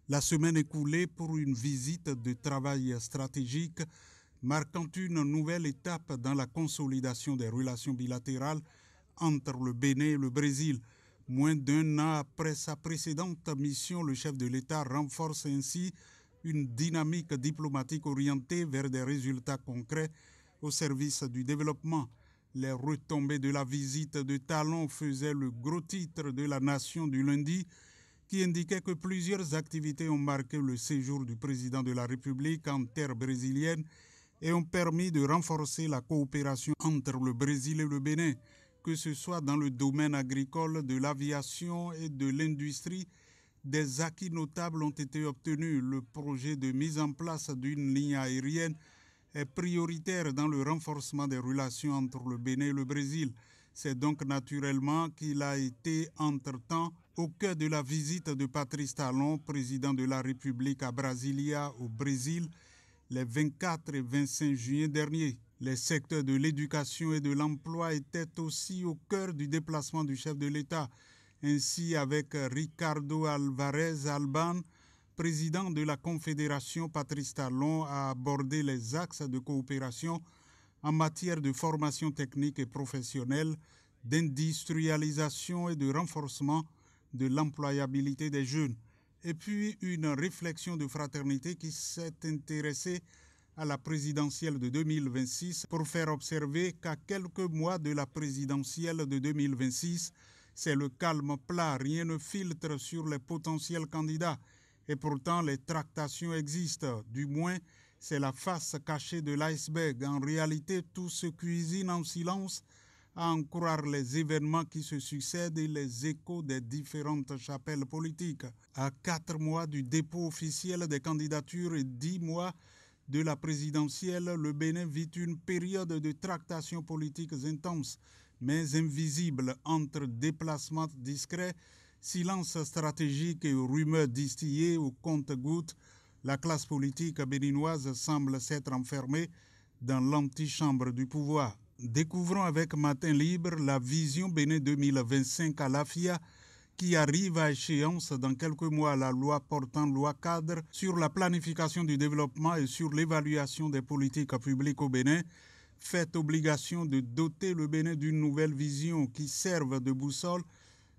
la semaine écoulée pour une visite de travail stratégique marquant une nouvelle étape dans la consolidation des relations bilatérales entre le Bénin et le Brésil. Moins d'un an après sa précédente mission, le chef de l'État renforce ainsi une dynamique diplomatique orientée vers des résultats concrets au service du développement. Les retombées de la visite de Talon faisaient le gros titre de La Nation du lundi, qui indiquait que plusieurs activités ont marqué le séjour du président de la République en terre brésilienne et ont permis de renforcer la coopération entre le Brésil et le Bénin, que ce soit dans le domaine agricole, de l'aviation et de l'industrie. Des acquis notables ont été obtenus. Le projet de mise en place d'une ligne aérienne est prioritaire dans le renforcement des relations entre le Bénin et le Brésil. C'est donc naturellement qu'il a été entre-temps au cœur de la visite de Patrice Talon, président de la République à Brasilia, au Brésil, les 24 et 25 juin dernier. Les secteurs de l'éducation et de l'emploi étaient aussi au cœur du déplacement du chef de l'État. Ainsi, avec Ricardo Alvarez Alban, président de la Confédération, Patrice Talon a abordé les axes de coopération en matière de formation technique et professionnelle, d'industrialisation et de renforcement de l'employabilité des jeunes. Et puis une réflexion de fraternité qui s'est intéressée à la présidentielle de 2026 pour faire observer qu'à quelques mois de la présidentielle de 2026, C'est le calme plat, rien ne filtre sur les potentiels candidats. Et pourtant, les tractations existent. Du moins, c'est la face cachée de l'iceberg. En réalité, tout se cuisine en silence, à en croire les événements qui se succèdent et les échos des différentes chapelles politiques. À 4 mois du dépôt officiel des candidatures et 10 mois de la présidentielle, le Bénin vit une période de tractations politiques intenses, mais invisibles, entre déplacements discrets, silence stratégique et rumeurs distillées au compte-gouttes. La classe politique béninoise semble s'être enfermée dans l'antichambre du pouvoir. Découvrons avec Matin Libre la vision Bénin 2025 à l'AFIA qui arrive à échéance dans quelques mois. La loi portant loi cadre sur la planification du développement et sur l'évaluation des politiques publiques au Bénin fait obligation de doter le Bénin d'une nouvelle vision qui serve de boussole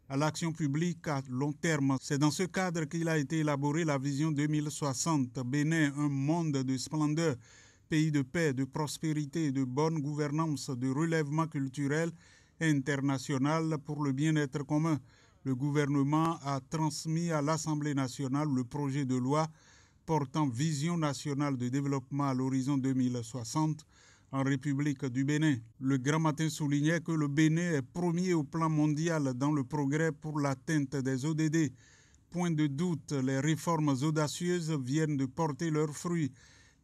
à l'action publique à long terme. C'est dans ce cadre qu'il a été élaboré la vision 2060. Bénin, un monde de splendeur, pays de paix, de prospérité, de bonne gouvernance, de relèvement culturel et international pour le bien-être commun. Le gouvernement a transmis à l'Assemblée nationale le projet de loi portant vision nationale de développement à l'horizon 2060 en République du Bénin. Le Grand Matin soulignait que le Bénin est premier au plan mondial dans le progrès pour l'atteinte des ODD. Point de doute, les réformes audacieuses viennent de porter leurs fruits.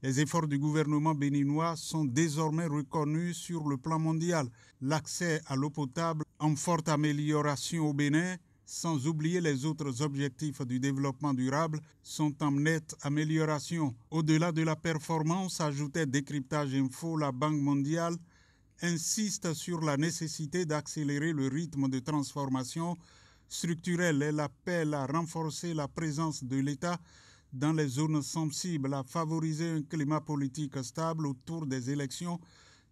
Les efforts du gouvernement béninois sont désormais reconnus sur le plan mondial. L'accès à l'eau potable en forte amélioration au Bénin, sans oublier les autres objectifs du développement durable, sont en nette amélioration. Au-delà de la performance, ajoutait Décryptage Info, la Banque mondiale insiste sur la nécessité d'accélérer le rythme de transformation structurelle. Elle appelle à renforcer la présence de l'État dans les zones sensibles, à favoriser un climat politique stable autour des élections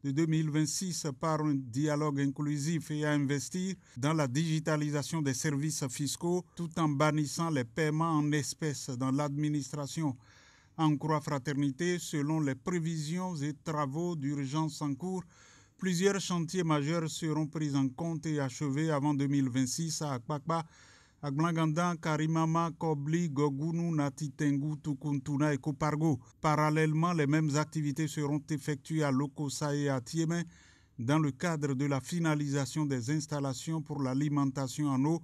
de 2026 par un dialogue inclusif et à investir dans la digitalisation des services fiscaux tout en bannissant les paiements en espèces dans l'administration. En croix fraternité, selon les prévisions et travaux d'urgence en cours, plusieurs chantiers majeurs seront pris en compte et achevés avant 2026 à Akpakpa, Agblanganda, Karimama, Kobli, Gogunu, Natitengu, Tukuntuna et Kopargo. Parallèlement, les mêmes activités seront effectuées à Lokosa et à Tiémé dans le cadre de la finalisation des installations pour l'alimentation en eau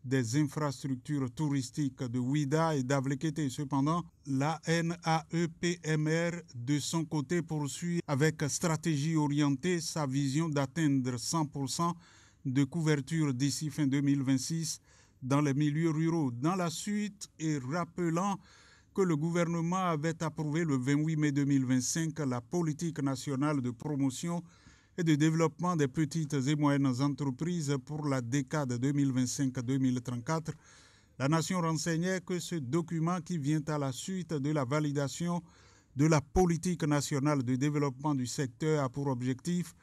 des infrastructures touristiques de Ouida et d'Avlekete. Cependant, la NAEPMR, de son côté, poursuit avec stratégie orientée sa vision d'atteindre 100% de couverture d'ici fin 2026 dans les milieux ruraux. Dans la suite, et rappelant que le gouvernement avait approuvé le 28 mai 2025 la politique nationale de promotion et de développement des petites et moyennes entreprises pour la décade 2025-2034, la Nation renseignait que ce document qui vient à la suite de la validation de la politique nationale de développement du secteur a pour objectif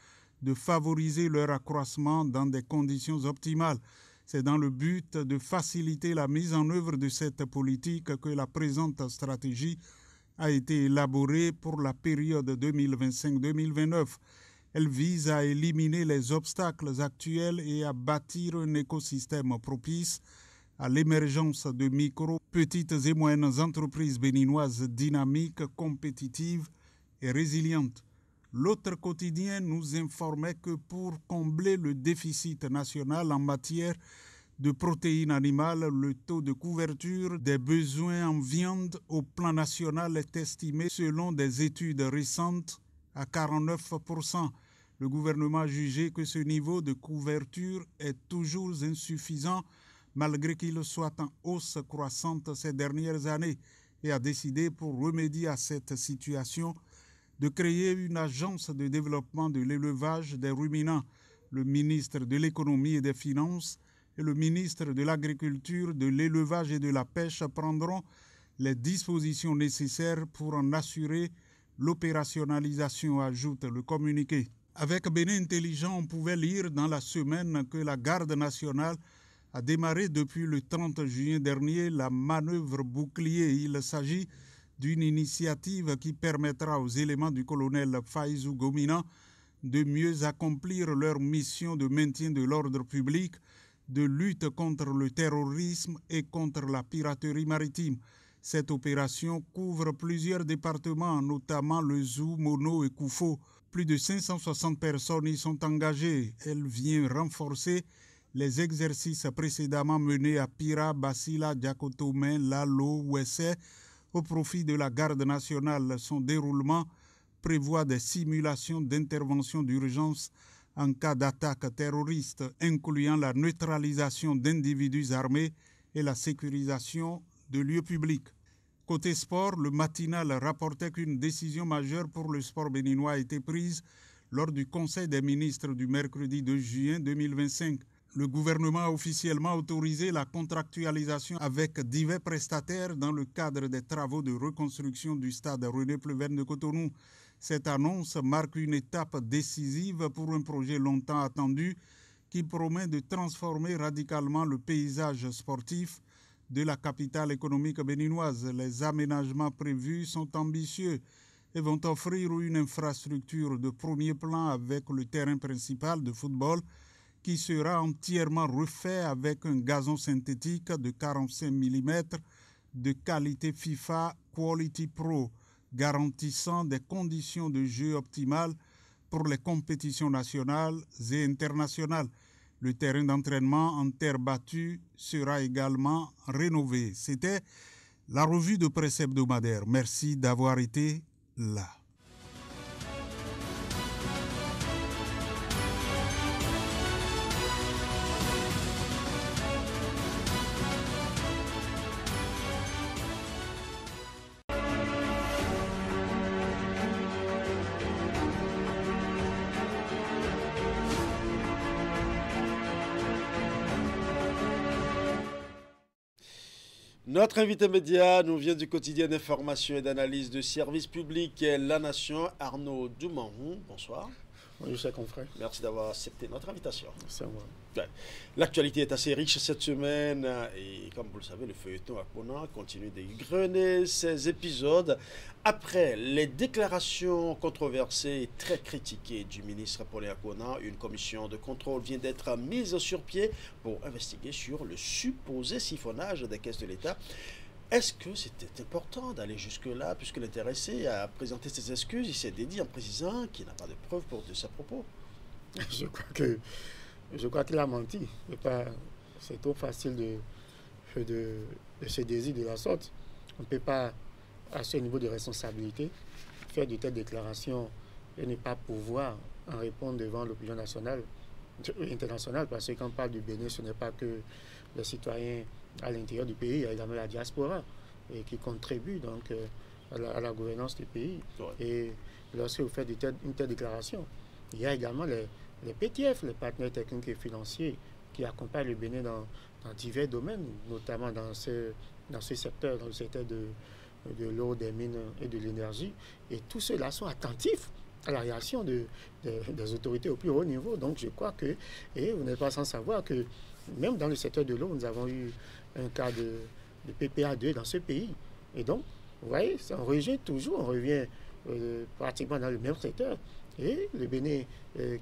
de favoriser leur accroissement dans des conditions optimales. C'est dans le but de faciliter la mise en œuvre de cette politique que la présente stratégie a été élaborée pour la période 2025-2029. Elle vise à éliminer les obstacles actuels et à bâtir un écosystème propice à l'émergence de micro, petites et moyennes entreprises béninoises dynamiques, compétitives et résilientes. L'autre quotidien nous informait que pour combler le déficit national en matière de protéines animales, le taux de couverture des besoins en viande au plan national est estimé, selon des études récentes, à 49%. Le gouvernement a jugé que ce niveau de couverture est toujours insuffisant, malgré qu'il soit en hausse croissante ces dernières années, et a décidé, pour remédier à cette situation, de créer une agence de développement de l'élevage des ruminants. Le ministre de l'Économie et des Finances et le ministre de l'Agriculture, de l'Élevage et de la Pêche prendront les dispositions nécessaires pour en assurer l'opérationnalisation, ajoute le communiqué. Avec Bénin Intelligent, on pouvait lire dans la semaine que la Garde nationale a démarré depuis le 30 juin dernier la manœuvre bouclier. Il s'agit d'une initiative qui permettra aux éléments du colonel Faïzou Gomina de mieux accomplir leur mission de maintien de l'ordre public de lutte contre le terrorisme et contre la piraterie maritime. Cette opération couvre plusieurs départements, notamment le Zou, Mono et Koufo. Plus de 560 personnes y sont engagées. Elle vient renforcer les exercices précédemment menés à Pira, Basila, Diakotomé, Lalo, Ouessé au profit de la garde nationale. Son déroulement prévoit des simulations d'intervention d'urgence en cas d'attaque terroriste, incluant la neutralisation d'individus armés et la sécurisation de lieux publics. Côté sport, le matinal rapportait qu'une décision majeure pour le sport béninois a été prise lors du Conseil des ministres du mercredi 2 juin 2025. Le gouvernement a officiellement autorisé la contractualisation avec divers prestataires dans le cadre des travaux de reconstruction du stade René Pleven de Cotonou. Cette annonce marque une étape décisive pour un projet longtemps attendu qui promet de transformer radicalement le paysage sportif de la capitale économique béninoise. Les aménagements prévus sont ambitieux et vont offrir une infrastructure de premier plan avec le terrain principal de football qui sera entièrement refait avec un gazon synthétique de 45 mm de qualité FIFA Quality Pro, garantissant des conditions de jeu optimales pour les compétitions nationales et internationales. Le terrain d'entraînement en terre battue sera également rénové. C'était la revue de presse hebdomadaire. Merci d'avoir été là. Notre invité média nous vient du quotidien d'information et d'analyse de services publics La Nation, Arnaud Doumanhou. Bonsoir. Bonjour, chers confrères. Merci d'avoir accepté notre invitation. C'est moi. L'actualité est assez riche cette semaine et comme vous le savez, le feuilleton Akona continue d'égrener ses épisodes. Après les déclarations controversées et très critiquées du ministre Paulin Akona, une commission de contrôle vient d'être mise sur pied pour investiguer sur le supposé siphonnage des caisses de l'État. Est-ce que c'était important d'aller jusque-là, puisque l'intéressé a présenté ses excuses, il s'est dédié en précisant qu'il n'a pas de preuves de ses propos? Je crois qu'il a menti. C'est trop facile de se désirer de la sorte. On ne peut pas, à ce niveau de responsabilité, faire de telles déclarations et ne pas pouvoir en répondre devant l'opinion nationale, internationale, parce que quand on parle du Bénin, ce n'est pas que les citoyens à l'intérieur du pays, il y a également la diaspora et qui contribue donc à la gouvernance du pays. Ouais. Et lorsque vous faites une telle déclaration, il y a également les PTF, les partenaires techniques et financiers, qui accompagnent le Bénin dans divers domaines, notamment dans ce secteur, dans le secteur de l'eau, des mines et de l'énergie. Et tous ceux-là sont attentifs à la réaction des autorités au plus haut niveau. Donc je crois que, et vous n'êtes pas sans savoir que même dans le secteur de l'eau, nous avons eu un cas de PPA2 dans ce pays. Et donc, vous voyez, on revient pratiquement dans le même secteur. Et le Bénin,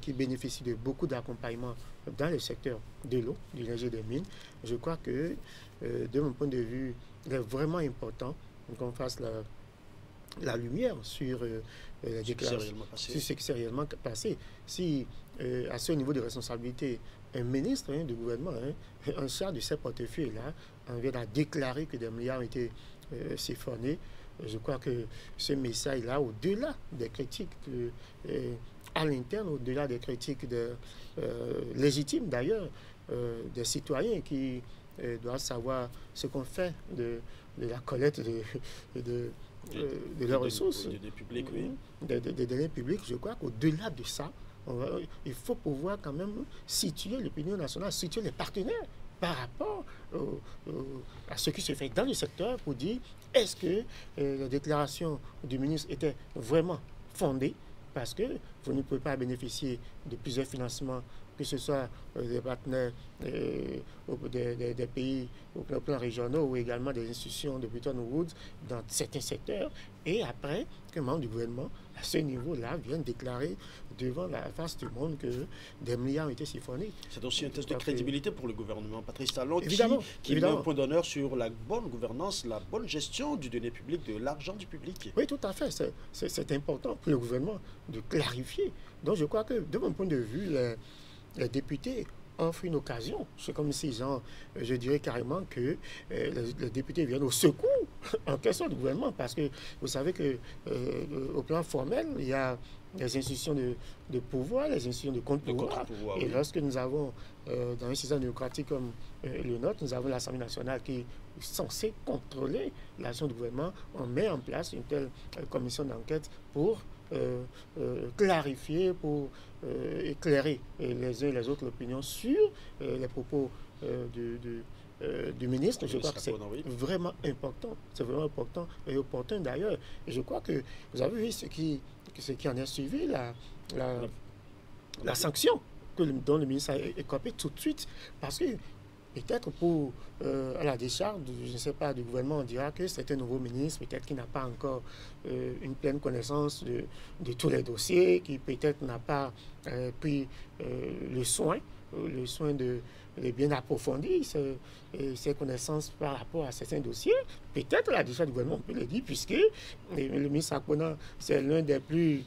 qui bénéficie de beaucoup d'accompagnement dans le secteur de l'eau, de l'énergie et des mines, je crois que, de mon point de vue, il est vraiment important qu'on fasse la lumière sur les déclarations, sur ce qui s'est réellement passé. Si, à ce niveau de responsabilité, un ministre du gouvernement, un charge de ces portefeuilles-là, on vient à déclarer que des milliards ont été siphonnés, je crois que ce message-là, au-delà des critiques à l'interne, au-delà des critiques légitimes d'ailleurs, des citoyens qui doivent savoir ce qu'on fait de la collecte de leurs ressources, des deniers publics, je crois qu'au-delà de ça, il faut pouvoir quand même situer l'opinion nationale, situer les partenaires par rapport à ce qui se fait dans le secteur pour dire est-ce que la déclaration du ministre était vraiment fondée, parce que vous ne pouvez pas bénéficier de plusieurs financements que ce soit des partenaires des pays au plan régionaux ou également des institutions de Bretton Woods dans certains secteurs, et après qu'un membre du gouvernement à ce niveau-là vienne déclarer devant la face du monde que des milliards ont été siphonnés. C'est aussi un test de crédibilité pour le gouvernement Patrice Talon qui met un point d'honneur sur la bonne gouvernance, la bonne gestion du denier public, de l'argent du public. Oui, tout à fait. C'est important pour le gouvernement de clarifier. Donc je crois que de mon point de vue, les députés offrent une occasion. C'est comme si, je dirais carrément que les députés viennent au secours en question du gouvernement, parce que vous savez que au plan formel, il y a les institutions de pouvoir, les institutions de contre-pouvoir. Et lorsque nous avons, dans un système démocratique comme le nôtre, nous avons l'Assemblée nationale qui est censée contrôler l'action du gouvernement, on met en place une telle commission d'enquête pour clarifier, pour éclairer les uns et les autres l'opinion sur les propos du ministre. Je crois que c'est vraiment important. C'est vraiment important et opportun d'ailleurs. Et je crois que vous avez vu ce qui en est suivi, la sanction dont le ministre a écopé tout de suite, parce que peut-être à la décharge, je ne sais pas, du gouvernement, on dira que c'est un nouveau ministre, peut-être qui n'a pas encore une pleine connaissance de tous les dossiers, qui peut-être n'a pas pris le soin de bien approfondir ses connaissances par rapport à certains dossiers. Peut-être la décharge du gouvernement, on peut le dire, puisque le ministre Akpona, c'est l'un des plus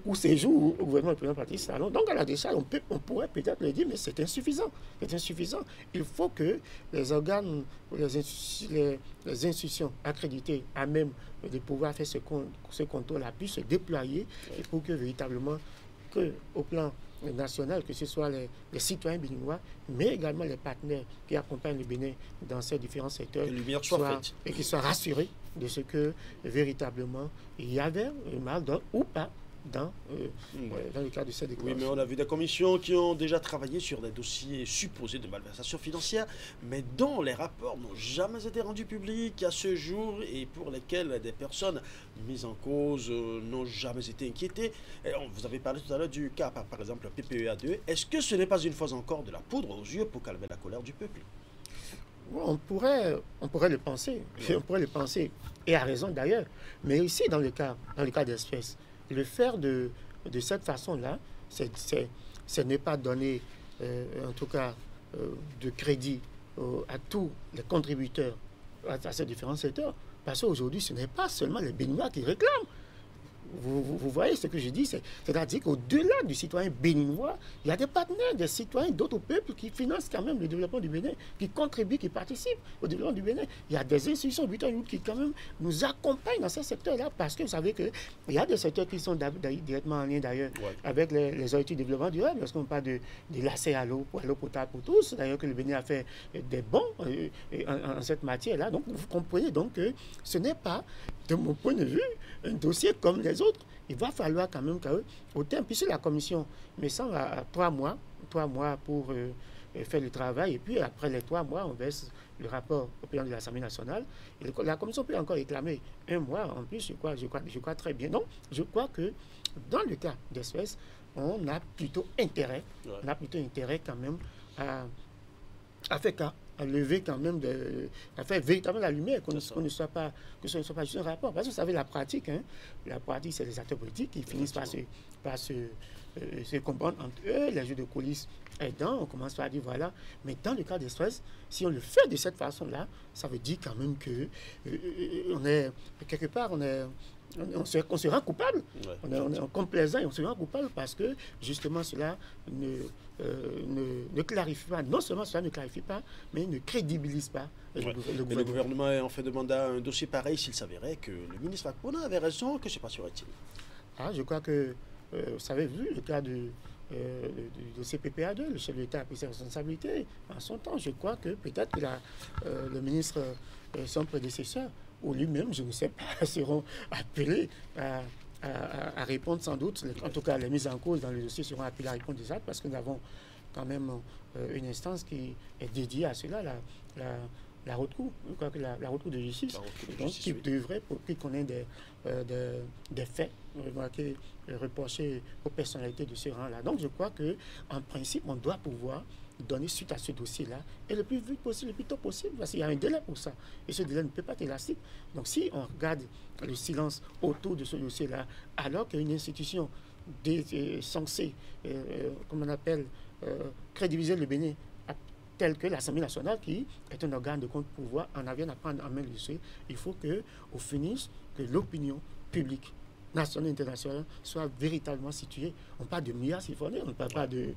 courts séjours au gouvernement du président Patrice Talon. Donc à la décharge, on pourrait peut-être le dire, mais c'est insuffisant. C'est insuffisant. Il faut que les organes, les institutions accréditées à même de pouvoir faire ce contrôle-là puissent se déployer, et pour que véritablement, au plan national, que ce soit les citoyens béninois, mais également les partenaires qui accompagnent le Bénin dans ces différents secteurs, et qui soient rassurés de ce que véritablement il y avait un mal ou pas dans le cadre de cette déclaration. Oui, mais on a vu des commissions qui ont déjà travaillé sur des dossiers supposés de malversation financière, mais dont les rapports n'ont jamais été rendus publics à ce jour et pour lesquels des personnes mises en cause n'ont jamais été inquiétées. Et vous avez parlé tout à l'heure du cas, par exemple, PPEA2. Est-ce que ce n'est pas une fois encore de la poudre aux yeux pour calmer la colère du peuple? On pourrait le penser, on pourrait le penser, et à raison d'ailleurs. Mais ici, dans le cas d'espèce, le faire de cette façon-là, ce n'est pas donner, en tout cas, de crédit à tous les contributeurs à ces différents secteurs. Parce qu'aujourd'hui, ce n'est pas seulement les Béninois qui réclament. Vous voyez ce que je dis, c'est-à-dire qu'au-delà du citoyen béninois, il y a des partenaires, des citoyens d'autres peuples qui financent quand même le développement du Bénin, qui contribuent, qui participent au développement du Bénin. Il y a des institutions qui quand même nous accompagnent dans ces secteurs-là, parce que vous savez qu'il y a des secteurs qui sont directement en lien d'ailleurs avec les objectifs de développement durable, lorsqu'on parle de l'accès à l'eau potable pour tous, d'ailleurs que le Bénin a fait des bons en cette matière-là. Donc vous comprenez donc que ce n'est pas, de mon point de vue, un dossier comme les autres. Il va falloir quand même qu'au terme, puisque la commission me semble à 3 mois pour faire le travail, et puis après les 3 mois, on verse le rapport au président de l'Assemblée nationale. Et la commission peut encore réclamer 1 mois en plus, je crois très bien. Donc, je crois que dans le cas d'espèce, on a plutôt intérêt quand même à lever quand même, à faire véritablement la lumière, que ce ne soit pas juste un rapport. Parce que vous savez, la pratique, c'est les acteurs politiques qui finissent par se comprendre entre eux, les jeux de coulisses aidant, on commence par dire voilà. Mais dans le cas de stress, si on le fait de cette façon-là, ça veut dire quand même que on est, quelque part, on se rend coupable. On est complaisant et on se rend coupable parce que justement cela ne clarifie pas. Non seulement cela ne clarifie pas, mais ne crédibilise pas le gouvernement a en fait demandé un dossier pareil s'il s'avérait que le ministre Akpona avait raison, que c'est pas sûr-il. Je crois que vous avez vu le cas de CPPA2, le chef de l'État a pris ses responsabilités en son temps. Je crois que peut-être que le ministre, son prédécesseur, ou lui-même, je ne sais pas, seront appelés à répondre sans doute. En tout cas, les mises en cause dans le dossier seront appelées à répondre des actes, parce que nous avons quand même une instance qui est dédiée à cela, la haute cour. Je crois que la haute cour de justice, qui devrait, qui connaît des faits qui reprochés aux personnalités de ce rang-là. Donc je crois qu'en principe, on doit pouvoir donner suite à ce dossier-là et le plus vite possible, le plus tôt possible, parce qu'il y a un délai pour ça. Et ce délai ne peut pas être élastique. Donc si on regarde le silence autour de ce dossier-là, alors qu'une institution censée, comme on appelle, crédibiliser le Bénin, tel que l'Assemblée nationale, qui est un organe de contre-pouvoir, en vienne à prendre en main le dossier, il faut qu'au finish, que l'opinion publique nationale et internationale soit véritablement située. On parle de milliards siphonnés, on ne parle pas d'une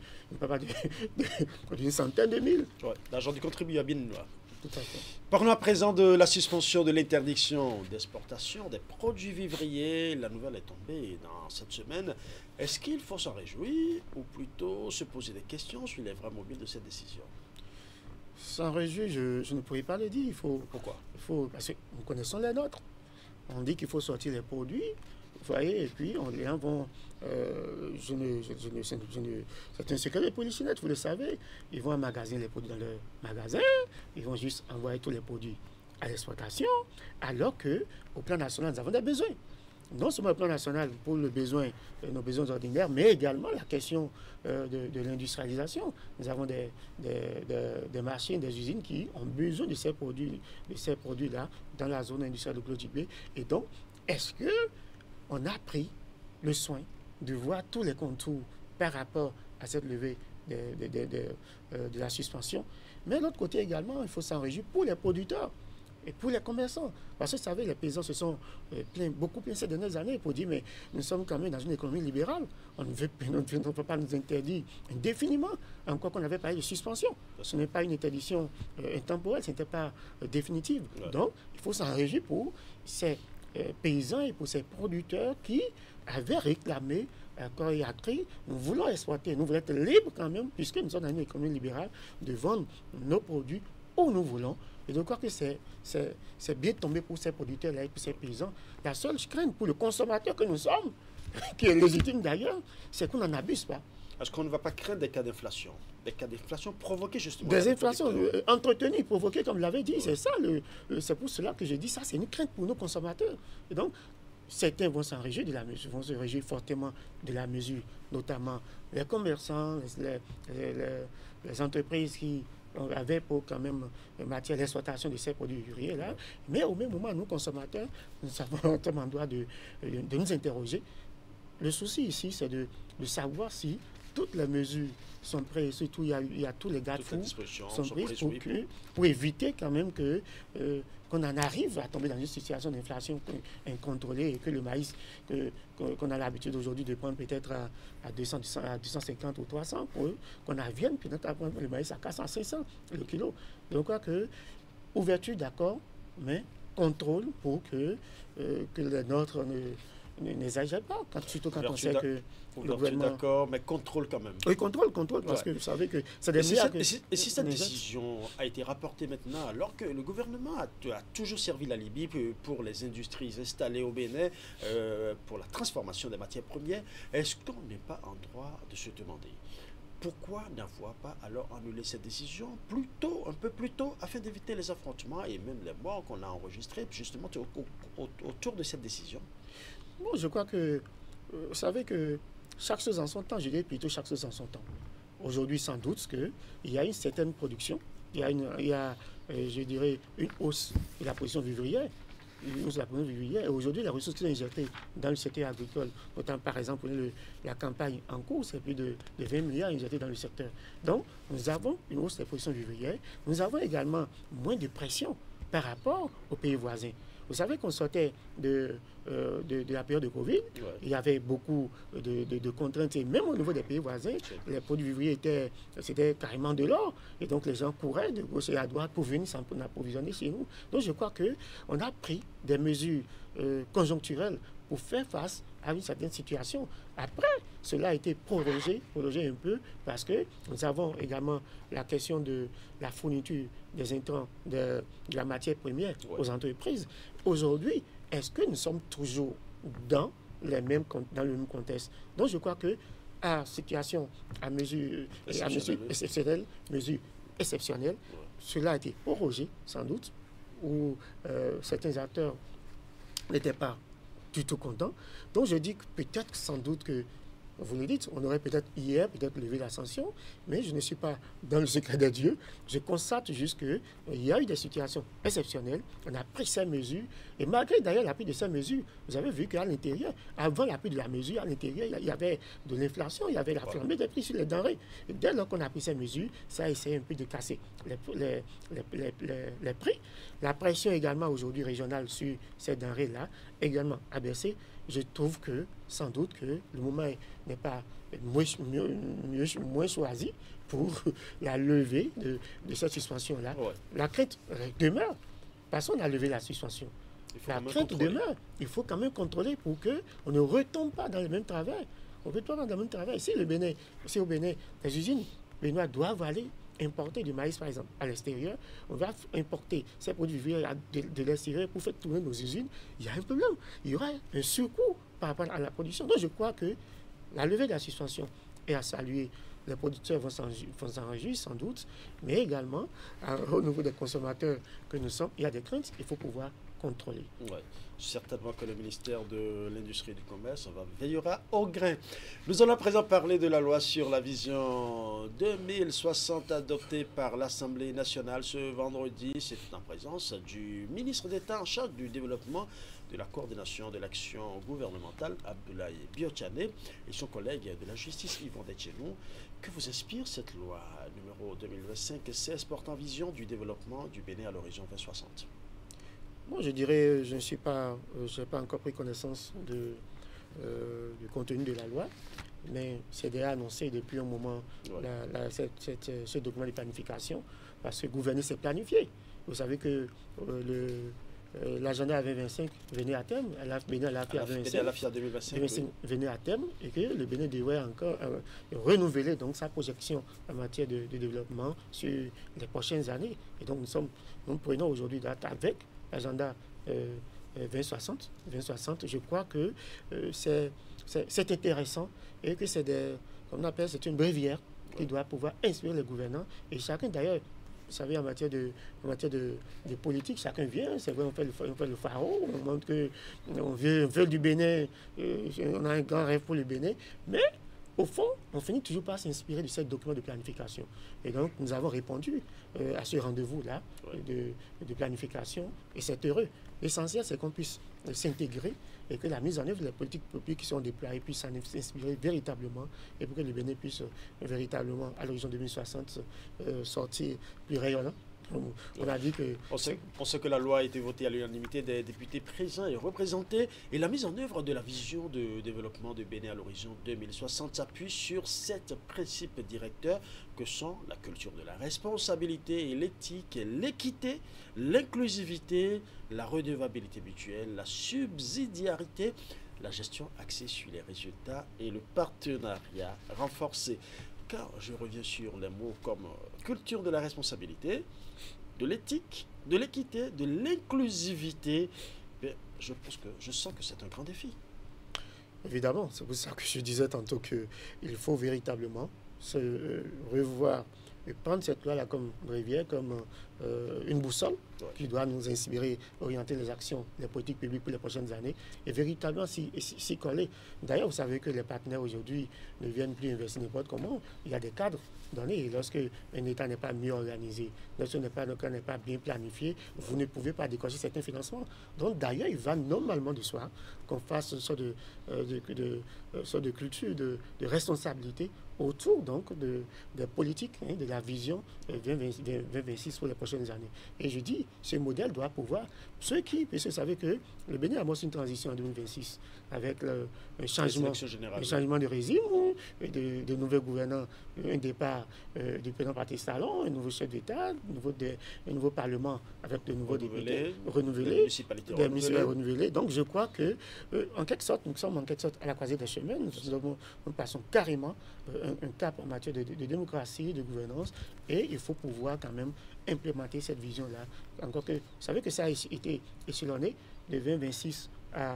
centaine de mille. Ouais, l'argent du contribuable noir. Tout à fait. Parlons à présent de la suspension de l'interdiction d'exportation des produits vivriers. La nouvelle est tombée dans cette semaine. Est-ce qu'il faut s'en réjouir ou plutôt se poser des questions sur les vrais mobiles de cette décision? S'en réjouir, je ne pourrais pas le dire. Pourquoi? Parce que nous connaissons les nôtres. On dit qu'il faut sortir les produits. Vous voyez, et puis les gens vont, c'est un secret de polichinelle, vous le savez, ils vont magasiner les produits dans leur magasin, ils vont juste envoyer tous les produits à l'exportation, alors qu'au plan national, nous avons des besoins. Non seulement au plan national pour nos besoins ordinaires, mais également la question de l'industrialisation. Nous avons des machines, des usines qui ont besoin de ces produits-là dans la zone industrielle de Clodibé. Et donc, est-ce que on a pris le soin de voir tous les contours par rapport à cette levée de la suspension? Mais de l'autre côté également, il faut s'en réjouir pour les producteurs et pour les commerçants. Parce que vous savez, les paysans se sont beaucoup plaints ces dernières années pour dire, mais nous sommes quand même dans une économie libérale. On ne peut pas nous interdire indéfiniment, encore qu'on avait parlé de suspension. Ce n'est pas une interdiction intemporelle, ce n'était pas définitive. Ouais. Donc, il faut s'en réjouir pour ces paysans et pour ces producteurs qui avaient réclamé quand il y a cri, nous voulons exploiter, nous voulons être libres quand même, puisque nous sommes dans une économie libérale, de vendre nos produits où nous voulons. Et je crois que c'est bien tombé pour ces producteurs-là et pour ces paysans. La seule crainte pour le consommateur que nous sommes, qui est légitime d'ailleurs, c'est qu'on n'en abuse pas. Est-ce qu'on ne va pas craindre des cas d'inflation? Des cas d'inflation provoqués justement. Des inflations entretenues, provoquées, comme l'avait dit. Ouais. C'est ça, c'est pour cela que je dis ça, c'est une crainte pour nos consommateurs. Et donc, certains vont s'en réjouir de la mesure, vont se réjouir fortement de la mesure, notamment les commerçants, les entreprises qui avaient pour quand même matière l'exploitation de ces produits vivriers-là. Mais au même moment, nous, consommateurs, nous avons un droit de nous interroger. Le souci ici, c'est de savoir si toutes les mesures sont prises, surtout il y a tous les garde-fous sont prises pour éviter quand même qu'on en arrive à tomber dans une situation d'inflation incontrôlée et que le maïs qu'on a l'habitude aujourd'hui de prendre peut-être à 250 ou 300, qu'on en vienne peut-être à prendre le maïs à 400, 500 le kilo. Donc, je crois que ouverture, d'accord, mais contrôle pour que les nôtres n'exagère pas, surtout quand on sait que le gouvernement... D'accord, mais contrôle quand même. Oui, contrôle, parce que vous savez que c'est des milliards... Et si cette décision a été rapportée maintenant, alors que le gouvernement a toujours servi la Libye pour les industries installées au Bénin, pour la transformation des matières premières, est-ce qu'on n'est pas en droit de se demander pourquoi n'avoir pas alors annulé cette décision un peu plus tôt, afin d'éviter les affrontements et même les morts qu'on a enregistrés justement autour de cette décision? Bon, je crois que, vous savez que chaque chose en son temps, je dirais plutôt chaque chose en son temps. Aujourd'hui, sans doute qu'il y a une certaine production, il y a je dirais, une hausse de la production vivrière, et aujourd'hui, les ressources qui sont injectées dans le secteur agricole, notamment par exemple la campagne en cours, c'est plus de 20 milliards injectés dans le secteur. Donc, nous avons une hausse de la production vivrière, nous avons également moins de pression par rapport aux pays voisins. Vous savez qu'on sortait de la période de Covid, il y avait beaucoup de contraintes, et même au niveau des pays voisins, les produits vivriers c'était carrément de l'or, et donc les gens couraient de gauche et à droite pour venir s'approvisionner chez nous. Donc je crois qu'on a pris des mesures conjoncturelles pour faire face à une certaine situation. Après, cela a été prolongé un peu, parce que nous avons également la question de la fourniture des intrants, de la matière première aux entreprises. Aujourd'hui, est-ce que nous sommes toujours dans le même contexte? Donc je crois que à situation, à mesure exceptionnelle, cela a été prorogé, sans doute, où certains acteurs n'étaient pas du tout contents. Donc je dis que peut-être, sans doute que, vous le dites, on aurait peut-être hier levé la sanction, mais je ne suis pas dans le secret des dieux. Je constate juste qu'il y a eu des situations exceptionnelles. On a pris ces mesures. Et malgré d'ailleurs l'appui de ces mesures, vous avez vu qu'à l'intérieur, avant l'appui de la mesure, à l'intérieur, il y avait de l'inflation, il y avait la flambée des prix sur les denrées. Et dès lors qu'on a pris ces mesures, ça a essayé un peu de casser les prix. La pression également aujourd'hui régionale sur ces denrées-là, également a baissé. Je trouve que, sans doute, que le moment n'est pas moins choisi pour la levée de cette suspension-là. Ouais. La crainte demeure. Personne n'a levé la suspension. La crainte demeure. Il faut quand même contrôler pour qu'on ne retombe pas dans le même travers. On ne retombe pas dans le même travers. Si au Bénin, les usines béninoises doivent aller importer du maïs, par exemple, à l'extérieur, on va importer ces produits de l'extérieur pour faire tourner nos usines, il y a un problème. Il y aura un surcoût par rapport à la production. Donc je crois que la levée de la suspension est à saluer. Les producteurs vont s'en réjouir sans doute, mais également, au niveau des consommateurs que nous sommes, il y a des craintes, il faut pouvoir contrôler. Ouais. Certainement que le ministère de l'Industrie et du Commerce veillera au grain. Nous allons à présent parler de la loi sur la vision 2060 adoptée par l'Assemblée nationale ce vendredi. C'est en présence du ministre d'État en charge du développement, de la coordination de l'action gouvernementale, Abdoulaye Biotchane, et son collègue de la justice, Yvon Detchenou. Que vous inspire cette loi numéro 2025-16 portant vision du développement du Bénin à l'horizon 2060? Bon, je dirais, je n'ai pas encore pris connaissance du contenu de la loi, mais c'est déjà annoncé depuis un moment ce document de planification, parce que gouverner, c'est planifier. Vous savez que l'agenda 2025 venait à terme, la FIA 2025 venait à terme, et que le Bénin devrait encore renouveler donc sa projection en matière de développement sur les prochaines années. Et donc nous prenons aujourd'hui date avec l'agenda 2060, je crois que c'est intéressant et que c'est une bréviaire qui doit pouvoir inspirer les gouvernants. Et chacun d'ailleurs, vous savez, en matière de politique, chacun vient, c'est vrai, on fait le pharo, on montre qu'on veut du Bénin, on a un grand rêve pour le Bénin, mais au fond, on finit toujours par s'inspirer de ce document de planification. Et donc, nous avons répondu à ce rendez-vous-là de planification, et c'est heureux. L'essentiel, c'est qu'on puisse s'intégrer et que la mise en œuvre des politiques publiques qui sont déployées puisse s'inspirer véritablement, et pour que le Bénin puisse véritablement, à l'horizon 2060, sortir plus rayonnant. On a dit que... On sait que la loi a été votée à l'unanimité des députés présents et représentés, et la mise en œuvre de la vision de développement de Bénin à l'horizon 2060 s'appuie sur 7 principes directeurs que sont la culture de la responsabilité et l'éthique, l'équité, l'inclusivité, la redevabilité mutuelle, la subsidiarité, la gestion axée sur les résultats et le partenariat renforcé. Car je reviens sur les mots comme culture de la responsabilité, de l'éthique, de l'équité, de l'inclusivité. Je sens que c'est un grand défi. Évidemment, c'est pour ça que je disais tantôt qu'il faut véritablement se revoir et prendre cette loi-là comme bréviaire, comme une boussole qui doit nous inspirer, orienter les actions, les politiques publiques pour les prochaines années et véritablement s'y coller. D'ailleurs, vous savez que les partenaires aujourd'hui ne viennent plus investir n'importe comment. Il y a des cadres donnés et lorsque un État n'est pas mieux organisé, lorsqu'un État n'est pas bien planifié, vous ne pouvez pas décocher certains financements. Donc d'ailleurs, il va normalement de soi qu'on fasse une sorte de culture, de responsabilité autour donc des politiques, de la vision 2026 pour les prochaines années. Et je dis, ce modèle doit pouvoir, parce que vous savez que le Bénin amorce une transition en 2026 avec un changement de régime, de nouveaux gouvernants, un départ du président Patrice Talon, un nouveau chef d'État, un nouveau parlement avec de nouveaux députés renouvelés, des municipalités renouvelées. Donc je crois que, en quelque sorte, nous sommes en quelque sorte à la croisée des chemins. Nous passons carrément un cap en matière de démocratie, de gouvernance, et il faut pouvoir quand même implémenter cette vision-là. Encore que, vous savez que ça a été échelonné de 2026 à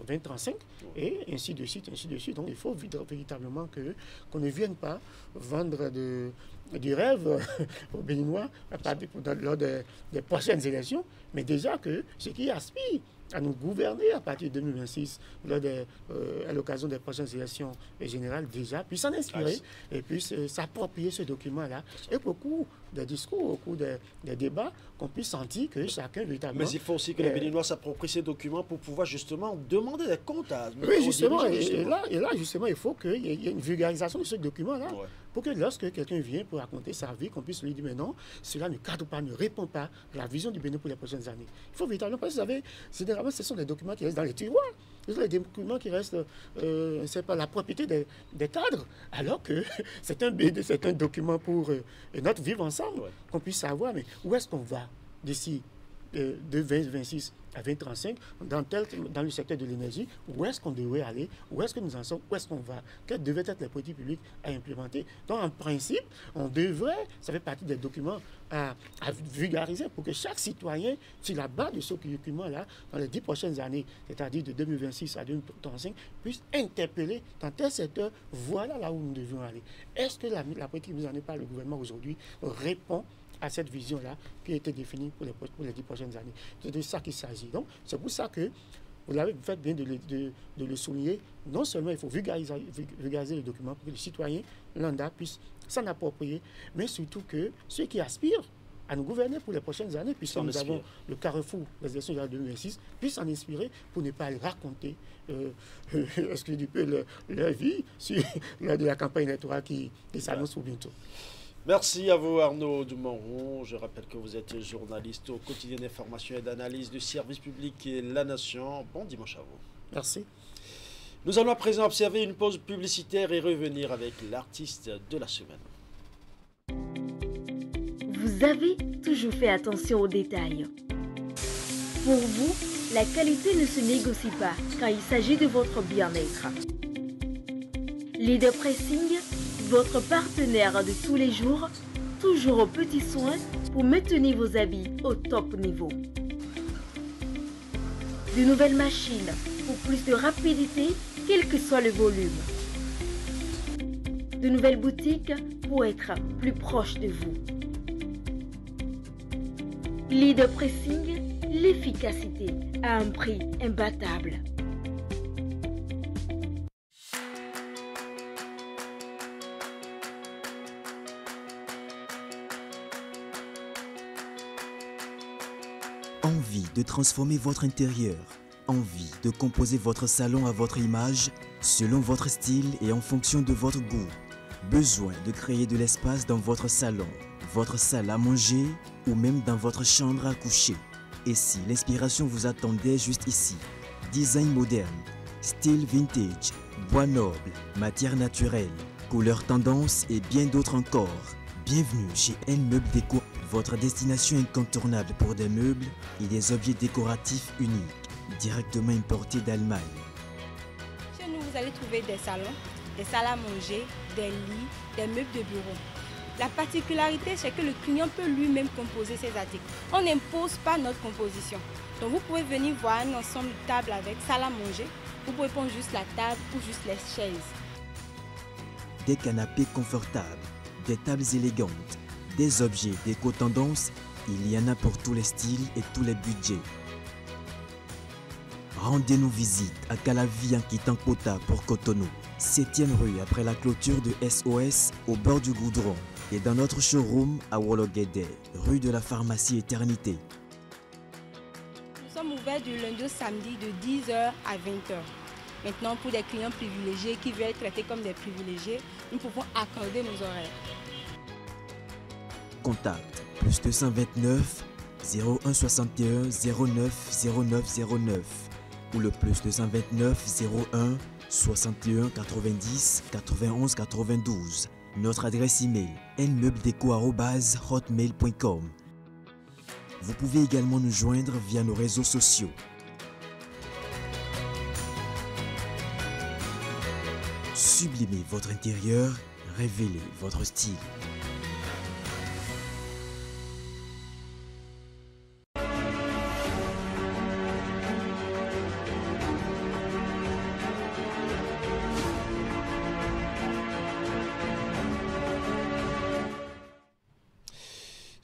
2035, et ainsi de suite, ainsi de suite. Donc il faut véritablement qu'on ne vienne pas vendre du rêve aux Béninois lors des prochaines élections, mais déjà que ceux qui aspirent à nous gouverner à partir de 2026, à l'occasion des prochaines élections générales, déjà, puissent s'en inspirer et puissent s'approprier ce document-là. Et au cours des discours, au cours des débats, qu'on puisse sentir que chacun véritablement... Mais il faut aussi que les Béninois s'approprient ces documents pour pouvoir justement demander des comptes à... Oui, justement. Et là, justement, il faut qu'il y ait une vulgarisation de ce document-là. Ouais. Pour que lorsque quelqu'un vient pour raconter sa vie, qu'on puisse lui dire, mais non, cela ne cadre pas, ne répond pas à la vision du Bénin pour les prochaines années. Il faut véritablement, parce que vous savez, généralement, ce sont des documents qui restent dans les tiroirs. Ce sont des documents qui restent, c'est pas la propriété des cadres, alors que c'est un document pour notre vivre ensemble, qu'on puisse savoir, mais où est-ce qu'on va d'ici de 2026 à 2035, dans le secteur de l'énergie, où est-ce qu'on devrait aller, où est-ce que nous en sommes, où est-ce qu'on va, quelles devaient être les politiques publiques à implémenter. Donc, en principe, on devrait, ça fait partie des documents à vulgariser pour que chaque citoyen, sur la base de ce document-là, dans les 10 prochaines années, c'est-à-dire de 2026 à 2035, puisse interpeller dans tel secteur, voilà là où nous devons aller. Est-ce que la politique mise en œuvre par le gouvernement aujourd'hui répond à cette vision-là qui a été définie pour les 10 prochaines années. C'est de ça qu'il s'agit. Donc, c'est pour ça que vous l'avez fait bien de le souligner. Non seulement il faut vulgariser le document pour que les citoyens lambda puissent s'en approprier, mais surtout que ceux qui aspirent à nous gouverner pour les prochaines années, puisque nous avons le carrefour des élections de 2026, puissent s'en inspirer pour ne pas raconter leur vie lors de la campagne électorale qui s'annonce pour bientôt. Merci à vous Arnaud Dumoron. Je rappelle que vous êtes journaliste au quotidien d'information et d'analyse du service public et La Nation. Bon dimanche à vous. Merci. Nous allons à présent observer une pause publicitaire et revenir avec l'artiste de la semaine. Vous avez toujours fait attention aux détails. Pour vous, la qualité ne se négocie pas quand il s'agit de votre bien-être. Leader Pressing, votre partenaire de tous les jours, toujours aux petits soins pour maintenir vos habits au top niveau. De nouvelles machines pour plus de rapidité, quel que soit le volume. De nouvelles boutiques pour être plus proche de vous. Leader Pressing, l'efficacité à un prix imbattable. Envie de transformer votre intérieur, envie de composer votre salon à votre image, selon votre style et en fonction de votre goût. Besoin de créer de l'espace dans votre salon, votre salle à manger ou même dans votre chambre à coucher. Et si l'inspiration vous attendait juste ici, design moderne, style vintage, bois noble, matière naturelle, couleurs tendance et bien d'autres encore. Bienvenue chez N Meubles Déco, votre destination incontournable pour des meubles et des objets décoratifs uniques, directement importés d'Allemagne. Chez nous, vous allez trouver des salons, des salles à manger, des lits, des meubles de bureau. La particularité, c'est que le client peut lui-même composer ses articles. On n'impose pas notre composition. Donc vous pouvez venir voir un ensemble de tables avec salle à manger. Vous pouvez prendre juste la table ou juste les chaises. Des canapés confortables, des tables élégantes, des objets déco-tendance, il y en a pour tous les styles et tous les budgets. Rendez-nous visite à Calavi en quittant Kota pour Cotonou, 7e rue après la clôture de SOS au bord du goudron et dans notre showroom à Wologede, rue de la pharmacie Éternité. Nous sommes ouverts du lundi au samedi de 10h à 20h. Maintenant, pour des clients privilégiés qui veulent être traités comme des privilégiés, nous pouvons accorder nos horaires. Contact +229 0161 09 09 09 ou le +229 01 61 90 91 92. Notre adresse email nmeubledeco@hotmail.com. Vous pouvez également nous joindre via nos réseaux sociaux. Sublimez votre intérieur, révélez votre style.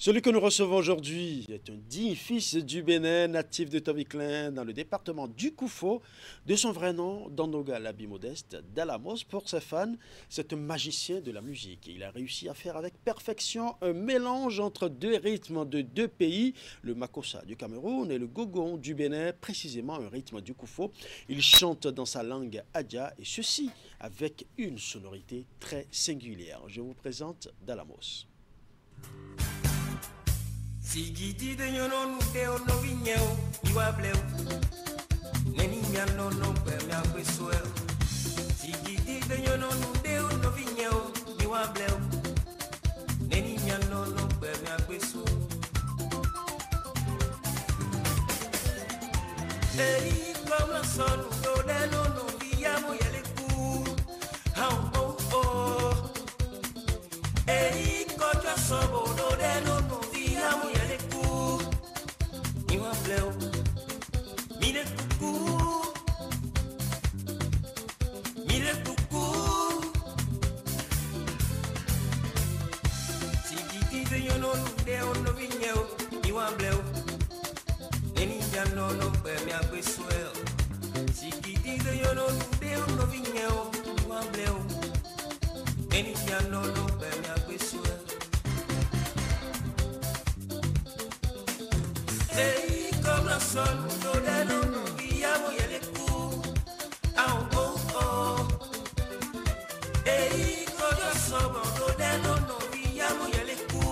Celui que nous recevons aujourd'hui est un digne fils du Bénin, natif de Toviclin, dans le département du Koufo. De son vrai nom, Dandoga Labi Modeste Dalamos, pour ses fans, c'est un magicien de la musique. Il a réussi à faire avec perfection un mélange entre deux rythmes de deux pays, le Makossa du Cameroun et le Gogon du Bénin, précisément un rythme du Koufo. Il chante dans sa langue Adja et ceci avec une sonorité très singulière. Je vous présente Dalamos. Sigidi de nyono nude ono vinyeo iwa bleu neni nyano no pe me akwesoe Sigidi de nyono nude ono vinyeo iwa bleu neni nyano no pe me akwesoe Eri comme son do de no via mo yele ku ha oh oh Eri kojo sobo do de no via mo yele ku iwa bleu mire kuku Sigidi de yono de ono vinyeo iwa bleu Eni jano no pe me akwesoe Sigidi de yono de ono vinyeo iwa bleu Eni jano no pe me akwesoe Hey, comme la sol, no de no via mo yele ku oh oh oh Hey, comme la sol, no de no via mo yele ku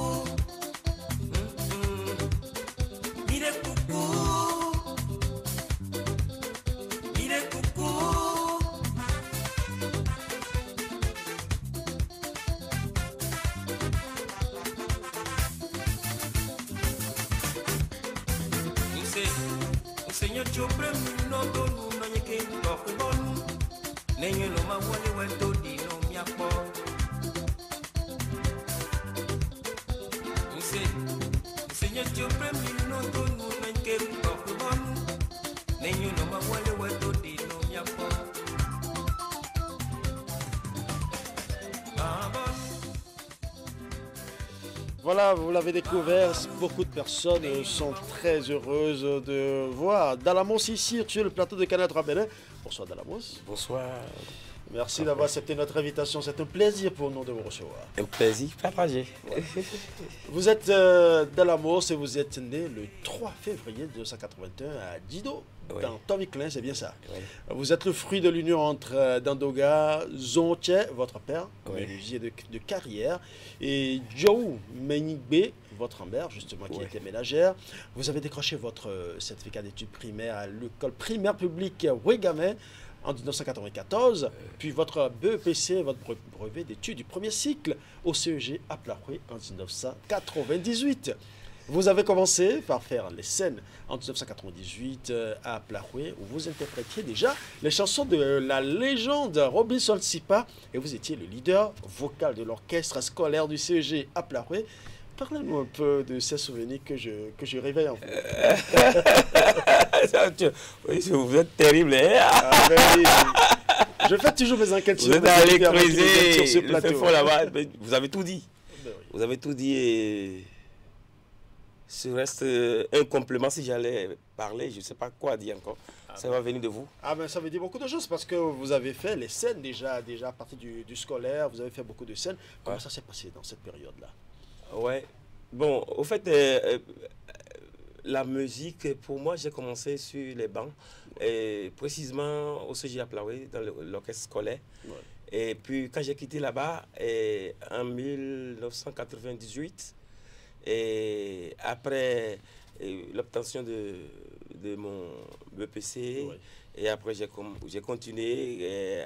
Mire kuku Mire kuku Señor chopre no do no nyeke to bon nenyo no ma wole wento di no mi apo Señor chopre no do no nyeke to bon nenyo no ma wole wento di no mi apo Voilà, vous l'avez découvert, beaucoup de personnes sont très heureuses de voir Dalamos ici sur le plateau de Canal 3 Bénin. Bonsoir Dalamos. Bonsoir. Merci d'avoir accepté notre invitation, c'est un plaisir pour nous de vous recevoir. Un plaisir partagé. Ouais. Vous êtes Dalamos et vous êtes né le 3 février 1981 à Dido, oui. Dans Toviclin, c'est bien ça. Oui. Vous êtes le fruit de l'union entre Dandoga Zonche, votre père, menuisier de carrière, et Joe Menigbe, votre mère, justement, qui était ménagère. Vous avez décroché votre certificat d'études primaires à l'école primaire publique Ouégamé en 1994, puis votre BEPC, votre brevet d'études du premier cycle au CEG à Plaroué en 1998. Vous avez commencé par faire les scènes en 1998 à Plaroué, où vous interprétiez déjà les chansons de la légende Robinson Sipa, et vous étiez le leader vocal de l'orchestre scolaire du CEG à Plaroué. Parlez-nous un peu de ces souvenirs que je réveille en vous. Oui, vous êtes terrible, hein? Ah, oui. Je fais toujours mes enquêtes sur vous êtes allé creuser sur ce plateau. Là-bas. Vous avez tout dit. Ben oui. Vous avez tout dit et ce reste un complément si j'allais parler. Je ne sais pas quoi dire encore. Ça va venir de vous. Ah ben ça veut dire beaucoup de choses parce que vous avez fait les scènes déjà à partir du scolaire. Vous avez fait beaucoup de scènes. Comment ça s'est passé dans cette période-là? Ouais. Bon, au fait, la musique, pour moi, j'ai commencé sur les bancs, et précisément au CEG à Plaroué, dans l'orchestre scolaire. Ouais. Et puis, quand j'ai quitté là-bas, en 1998, et après l'obtention de mon BPC, ouais. Et après j'ai continué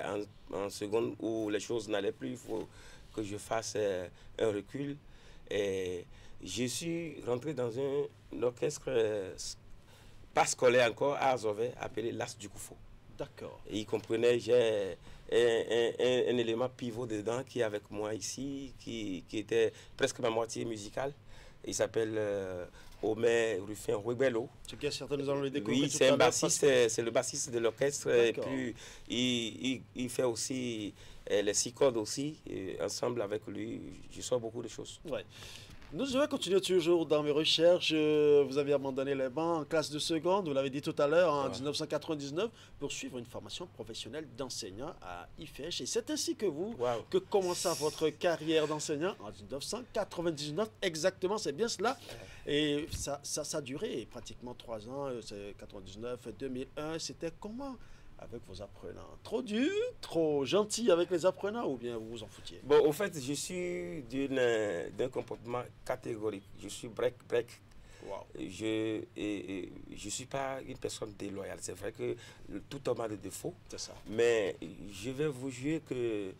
en seconde où les choses n'allaient plus, il faut que je fasse un recul. Et je suis rentré dans un orchestre pas scolaire encore à Azové, appelé l'As du Koufo. D'accord. Et il comprenait, j'ai un élément pivot dedans qui est avec moi ici, qui était presque ma moitié musicale. Il s'appelle Omer Rufin Ruibello. Ce qui est certain, nous allons le découvrir. Oui, c'est un bassiste, c'est le bassiste de l'orchestre. Et puis il fait aussi les 6 cordes aussi. Et ensemble avec lui, je sors beaucoup de choses. Ouais. Je vais continuer toujours dans mes recherches. Vous avez abandonné les bancs en classe de seconde, vous l'avez dit tout à l'heure, en 1999, pour suivre une formation professionnelle d'enseignant à IFESH. Et c'est ainsi que que commença votre carrière d'enseignant en 1999. Exactement, c'est bien cela. Et ça a duré pratiquement 3 ans, c'est 99, 2001. C'était comment avec vos apprenants? Trop dur, trop gentil avec les apprenants ou bien vous vous en foutiez? Bon, au fait, je suis d'un comportement catégorique. Je suis break. Wow. Je suis pas une personne déloyale. C'est vrai que tout homme a des défauts. C'est ça. Mais je vais vous jurer que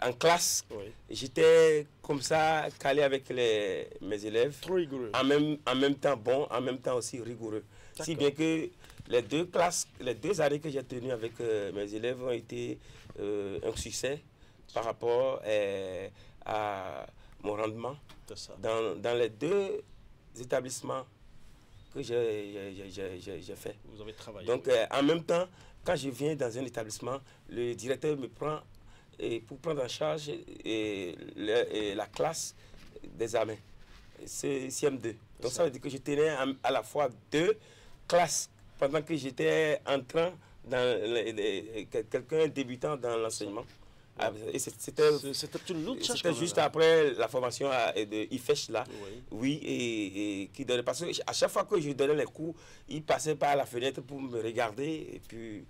en classe, j'étais comme ça, calé avec mes élèves. Trop rigoureux. En même temps bon, en même temps aussi rigoureux. Si bien que les 2 années que j'ai tenues avec mes élèves ont été un succès par rapport à mon rendement dans les 2 établissements que j'ai fait. Vous avez travaillé. Donc, en même temps, quand je viens dans un établissement, le directeur me prend pour prendre en charge la classe d'examen, c'est CM2. Donc, ça veut dire que je tenais à la fois 2 classes pendant que j'étais entrant quelqu'un débutant dans l'enseignement. C'était une autre charge. C'était juste après la formation de IFESH là. Oui, et qui donnait, parce qu'à chaque fois que je donnais les cours, il passait par la fenêtre pour me regarder et puis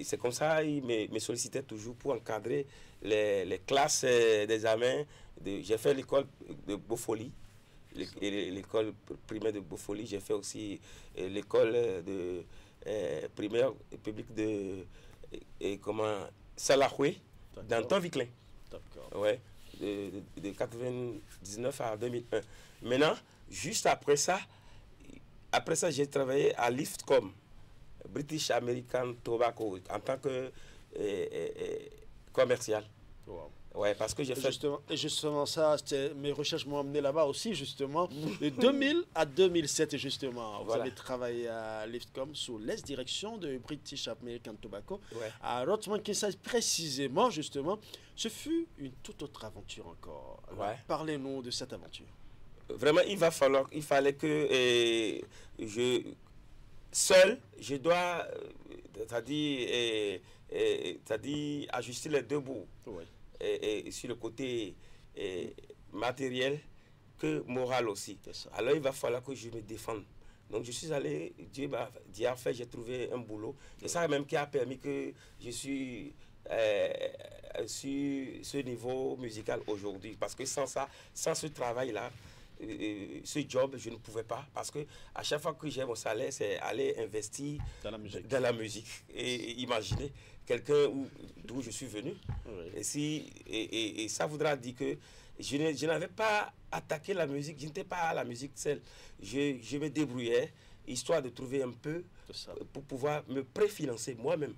c'est comme ça il me sollicitait toujours pour encadrer les classes d'examen. J'ai fait l'école de Beaufolie, l'école primaire de Beaufolie. J'ai fait aussi l'école de primaire publique de Salahoué. Danton Viclin. D'accord. Ouais, de 99 à 2001. Maintenant, juste après ça, j'ai travaillé à Liftcom, British American Tobacco, en tant que commercial. Wow. Ouais, parce que j'ai fait... Justement ça, mes recherches m'ont amené là-bas aussi, justement. De 2000 à 2007, justement, vous avez travaillé à Liftcom sous l'ex-direction de British American Tobacco, à Rothman Kessai précisément, justement. Ce fut une toute autre aventure encore. Parlez-nous de cette aventure. Vraiment, il fallait que je dois, c'est-à-dire ajuster les 2 bouts. Et sur le côté matériel que moral aussi. Alors il va falloir que je me défende. Donc je suis allé, Dieu a fait, j'ai trouvé un boulot. Et ça même qui a permis que je suis sur ce niveau musical aujourd'hui. Parce que sans ce travail-là, ce job, je ne pouvais pas. Parce que à chaque fois que j'ai mon salaire, c'est aller investir dans la musique. Et imaginez quelqu'un d'où je suis venu. Et ça voudra dire que je n'avais pas attaqué la musique, je n'étais pas à la musique seule. Je me débrouillais, histoire de trouver un peu pour pouvoir me préfinancer moi-même.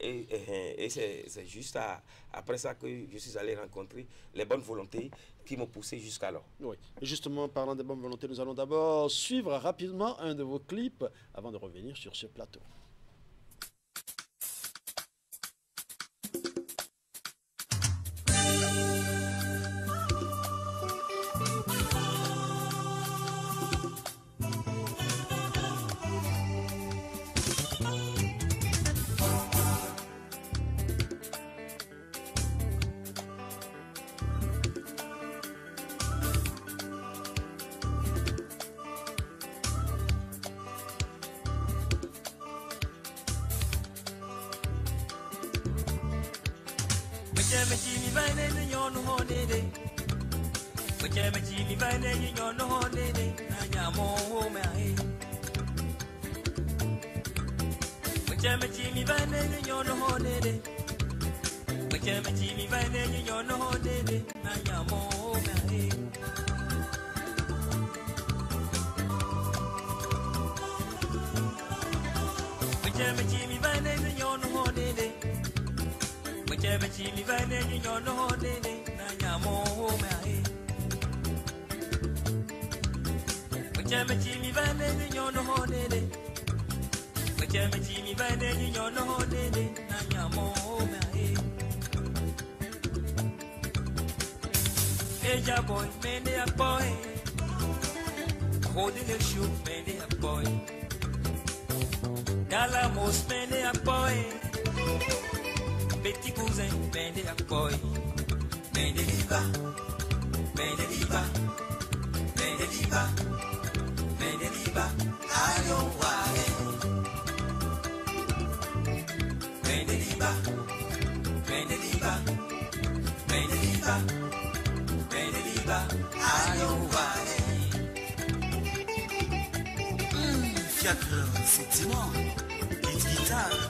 Et c'est juste après ça que je suis allé rencontrer les bonnes volontés qui m'ont poussé jusqu'alors. Oui. Et justement, parlant des bonnes volontés, nous allons d'abord suivre rapidement un de vos clips avant de revenir sur ce plateau. Deja boy, mende a boy. Holding the shoe, mende a boy. Dalamos, mende a boy. Petit cousin, mende a boy. Mende liba, mende liba, mende liba, mende liba. Ayo wale. Mende liba, mende liba, mende liba, mende liba. Ayo wale. Fiacre, sentiment, guitare.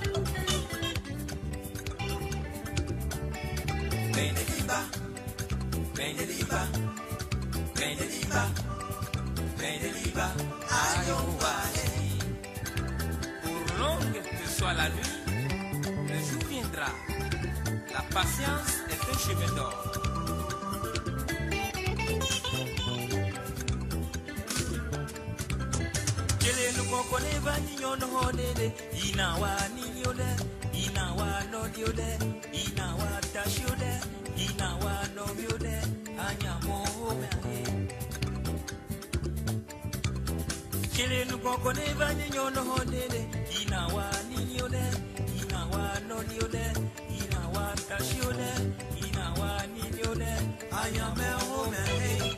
Benediba, Benediba, Benediba, Benediba, Ayowale. Pour longue que soit la nuit, le jour viendra. La patience est un chemin d'or. Kele no kokone vani nyono hodele, inawa niliole, inawa no diole, inawa tashiole, inawa no miole, anyamo mehe. Kele no kokone vani nyono hodele, inawa niliole, inawa no diole, inawa tashiole, inawa niliole, anyamo mehe.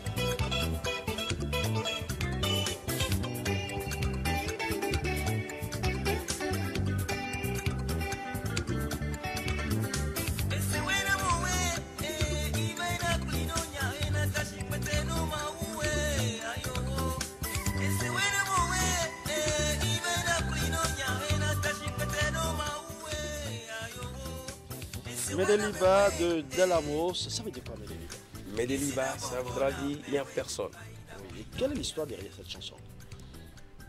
Medeliba de Delamos, ça veut dire quoi Medeliba? Medeliba, ça voudra dire il n'y a personne. Oui. Quelle est l'histoire derrière cette chanson?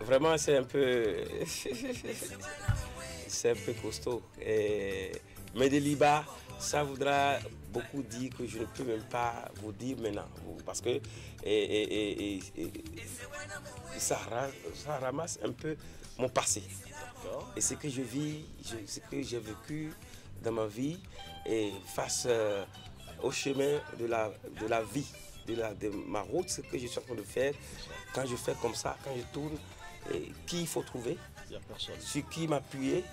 Vraiment, c'est un peu. C'est un peu costaud. Medeliba, ça voudra beaucoup dire que je ne peux même pas vous dire maintenant. Parce que ça ramasse un peu mon passé. Et ce que je vis, ce que j'ai vécu dans ma vie, et face au chemin de la vie, de ma route, ce que je suis en train de faire, quand je fais comme ça, quand je tourne, qui il faut trouver, sur qui m'appuyer,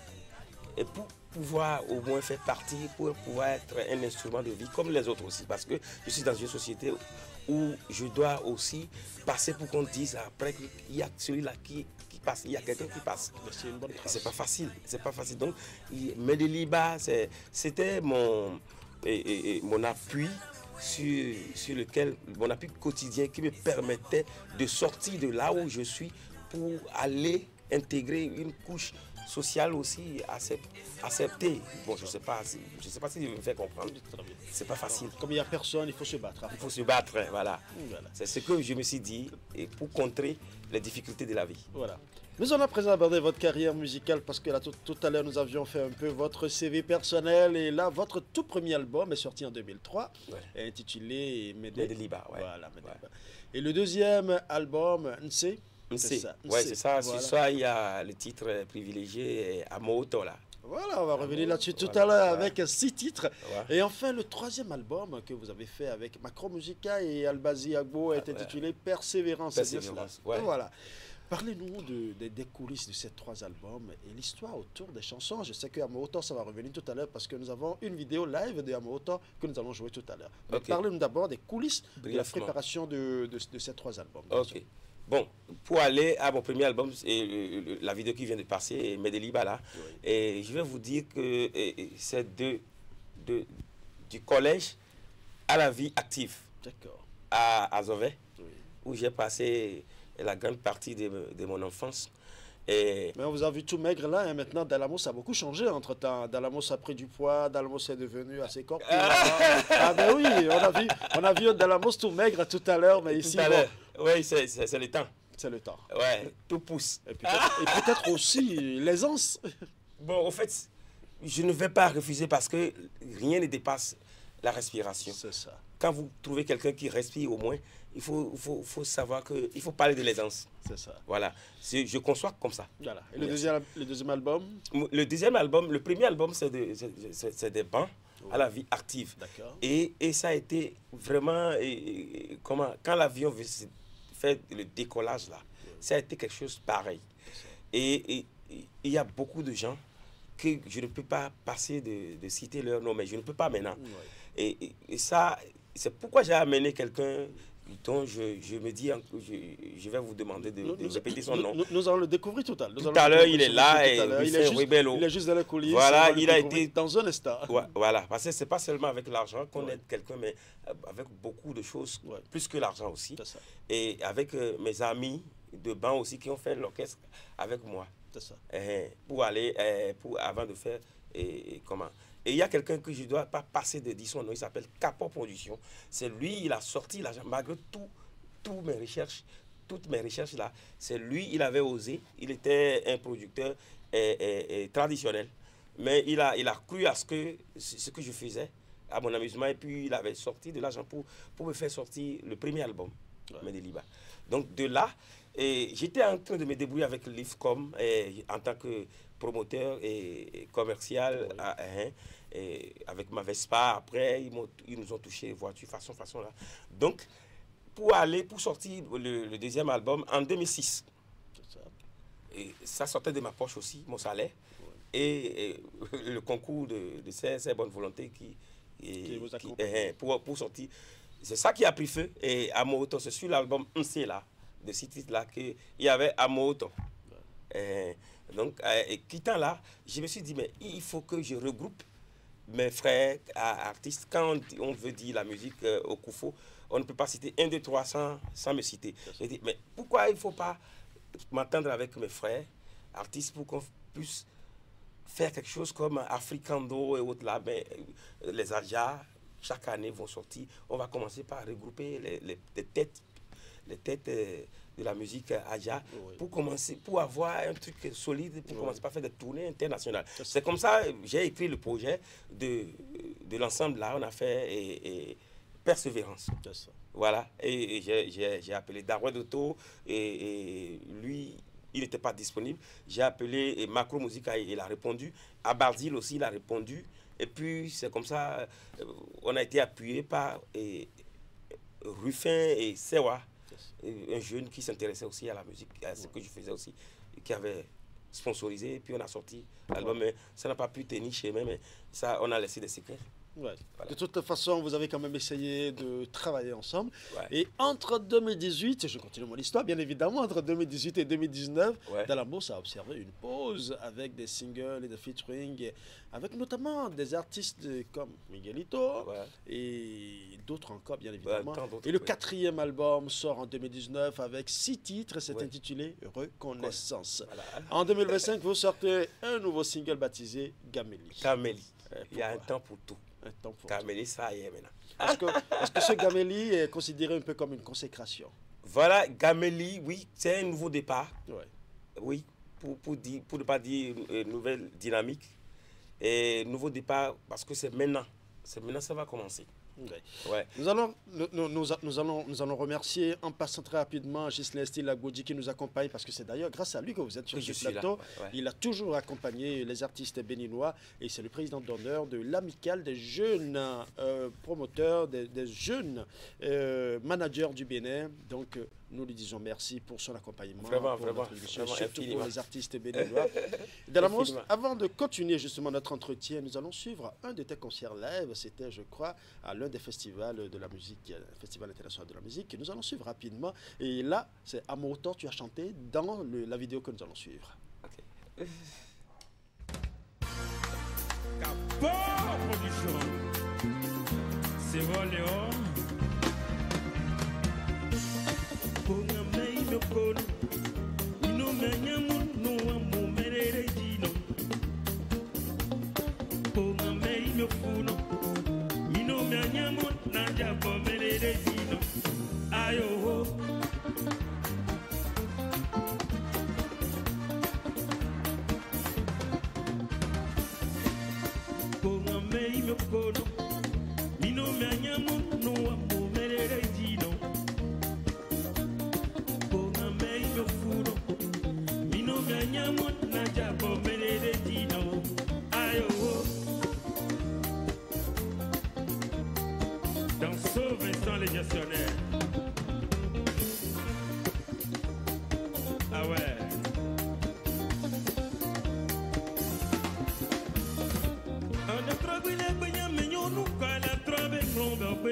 et pour pouvoir au moins faire partie, pour pouvoir être un instrument de vie comme les autres aussi, parce que je suis dans une société où je dois aussi passer pour qu'on dise après qu'il y a celui-là qui passe, il y a quelqu'un qui passe. C'est pas facile, c'est pas facile. Donc, Medeliba, c'était mon appui sur lequel, mon appui quotidien qui me permettait de sortir de là où je suis pour aller intégrer une couche sociale aussi acceptée. Bon, je sais pas si je me fais comprendre. C'est pas facile. Comme il n'y a personne, il faut se battre. Il faut se battre, voilà. C'est ce que je me suis dit, et pour contrer les difficultés de la vie. Voilà. Nous allons à présent aborder votre carrière musicale parce que là, tout à l'heure, nous avions fait un peu votre CV personnel et là, votre tout premier album est sorti en 2003, intitulé Medeliba. Voilà, Medeliba. Et le deuxième album, Nse. C'est ça. Ouais, c'est ça. Voilà. Sur ça, il y a le titre privilégié Amoto là. Voilà, on va revenir là-dessus tout à l'heure avec 6 titres. Ouais. Et enfin, le troisième album que vous avez fait avec Macro Musica et Albazi Agbo est intitulé Persévérance. Ouais. Voilà. Parlez-nous des coulisses de ces 3 albums et l'histoire autour des chansons. Je sais que Amoto, ça va revenir tout à l'heure parce que nous avons une vidéo live de Amoto que nous allons jouer tout à l'heure. Okay. Parlez-nous d'abord des coulisses de la préparation de ces 3 albums. Ok. Bon, pour aller à mon premier album, la vidéo qui vient de passer, Medeliba là, et je vais vous dire que c'est du collège à la vie active. D'accord. À Zové, où j'ai passé la grande partie de mon enfance. Mais on vous a vu tout maigre là, et maintenant Dalamos a beaucoup changé entre temps. Dalamos a pris du poids, Dalamos est devenu assez corpulent. Ah ben oui, on a vu Dalamos tout maigre tout à l'heure, mais ici... Oui, c'est le temps. C'est le temps. Ouais, tout pousse. Et peut-être aussi l'aisance. Bon, au fait, je ne vais pas refuser parce que rien ne dépasse la respiration. C'est ça. Quand vous trouvez quelqu'un qui respire au moins, il faut savoir qu'il faut parler de l'aisance. C'est ça. Voilà. Je conçois comme ça. Voilà. Et le deuxième album? Le deuxième album, le premier album, c'est des bancs. à la vie active. Et ça a été vraiment, quand l'avion fait le décollage là, ça a été quelque chose pareil. Et il y a beaucoup de gens que je ne peux pas passer de citer leur nom, mais je ne peux pas maintenant. Et ça, c'est pourquoi j'ai amené quelqu'un dont je me dis, je vais vous demander de répéter son nom. Nous allons le découvrir tout à l'heure. Tout à l'heure, il est là, et il est juste dans la coulisse. Voilà, il a été dans un instant. Voilà, parce que c'est pas seulement avec l'argent qu'on aide quelqu'un, mais avec beaucoup de choses, plus que l'argent aussi. Et avec mes amis de banc aussi qui ont fait l'orchestre avec moi. C'est ça. Pour aller, avant de faire, comment. Et il y a quelqu'un que je ne dois pas passer de dire son nom, il s'appelle Capot Production. C'est lui, il a sorti l'argent, malgré toutes mes recherches là. C'est lui, il avait osé, il était un producteur traditionnel. Mais il a cru à ce que je faisais, à mon amusement, et puis il avait sorti de l'argent pour me faire sortir le premier album, Medeliba. Donc de là, j'étais en train de me débrouiller avec l'IFCOM en tant que promoteur et commercial, avec ma Vespa. Après, ils nous ont touché voiture façon là. Donc, pour sortir le deuxième album en 2006, et ça sortait de ma poche aussi, mon salaire, et le concours de ces bonnes volontés pour sortir. C'est ça qui a pris feu. Et Amoto, c'est sur l'album NC là, de ce titre-là, qu'il y avait Amoto. Donc, quittant là, je me suis dit, mais il faut que je regroupe mes frères artistes. Quand on veut dire la musique au Koufo, on ne peut pas citer 1, 2, 3 sans me citer. J'ai dit, mais pourquoi il ne faut pas m'entendre avec mes frères artistes pour qu'on puisse faire quelque chose comme Africando et autres là, mais les Adja, chaque année vont sortir. On va commencer par regrouper les têtes de la musique Adja pour avoir un truc solide, pour commencer par faire des tournées internationales. C'est comme ça que j'ai écrit le projet de l'ensemble là. On a fait Persévérance. Voilà. Et j'ai appelé Darwin Doto et lui, il n'était pas disponible. J'ai appelé Macro Musica, il a répondu. Abardil aussi, il a répondu. Et puis, c'est comme ça, on a été appuyé par Ruffin et Sewa, un jeune qui s'intéressait aussi à la musique, à ce que je faisais aussi, qui avait sponsorisé. Et puis, on a sorti l'album. Mais ça n'a pas pu tenir chez moi, mais ça, on a laissé des secrets. Ouais. Voilà. De toute façon, vous avez quand même essayé de travailler ensemble. Et entre 2018, je continue mon histoire, bien évidemment, entre 2018 et 2019, Dalambos a observé une pause avec des singles et des featuring, avec notamment des artistes comme Miguelito et d'autres encore, bien évidemment. Et le 4e album sort en 2019 avec 6 titres, c'est intitulé Reconnaissance. En 2025, vous sortez un nouveau single baptisé Gamélie. Gamélie. Il y a un temps pour tout. Gamélie, ça y est maintenant. Est-ce que ce Gamélie est considéré un peu comme une consécration? Voilà, Gamélie, oui, c'est un nouveau départ. Oui, pour ne pas dire une nouvelle dynamique. Et nouveau départ, parce que c'est maintenant. C'est maintenant que ça va commencer. Nous allons remercier en passant très rapidement Ghislain Estile Agoudi qui nous accompagne, parce que c'est d'ailleurs grâce à lui que vous êtes sur ce plateau. Il a toujours accompagné les artistes béninois et c'est le président d'honneur de l'amicale des jeunes promoteurs, des jeunes managers du Bénin. Donc nous lui disons merci pour son accompagnement, surtout pour les artistes béninois. Dalambos, avant de continuer justement notre entretien, nous allons suivre un de tes concerts live. C'était, je crois, à l'un des festivals de la musique, Festival international de la musique, que nous allons suivre rapidement. Et là, c'est Amoto, tu as chanté dans la vidéo que nous allons suivre. C'est Voléon.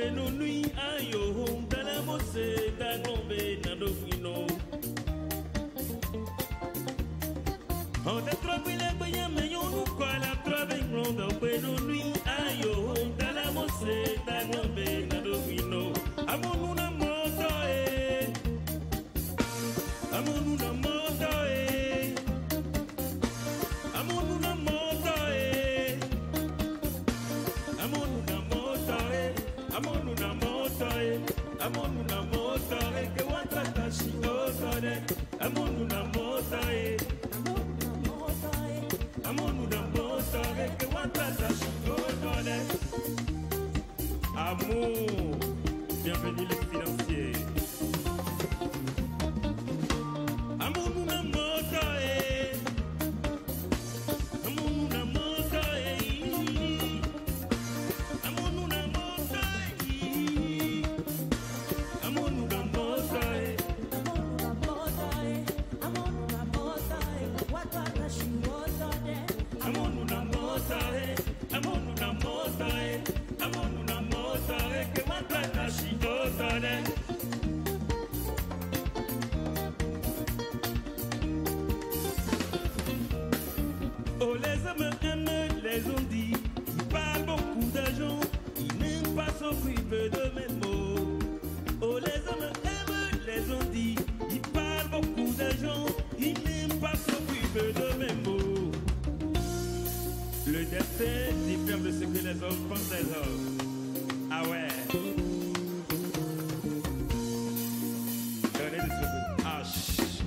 Benunui ayo Dala mose da gombe na dofino On te trouve les boyens mais on nous quoi la trouve gombe Benunui ayo Dala mose da gombe na dofino Amonu na moto Amonu na moto Amonu na moto Amonu na moto Amonu na moto Amonu na moto que wanta tashi otore Amonu na moto Amonu na moto que wanta tashi otore Amour, bienvenue les financiers Amonu na moto Amonu na moto Amonu na moto Amonu na moto Amonu na moto Amonu na moto Amonu na moto que wanta tashi otore Oh, les hommes aiment, les ont dit, ils parlent beaucoup d'argent, ils n'aiment pas s'occuper de mes mots. Oh, les hommes aiment, les ont dit, ils parlent beaucoup d'argent, ils n'aiment pas s'occuper de mes mots. Le destin diffère de ce que les hommes pensent des hommes. Ah ouais. Donnez des secondes. Ah, chut.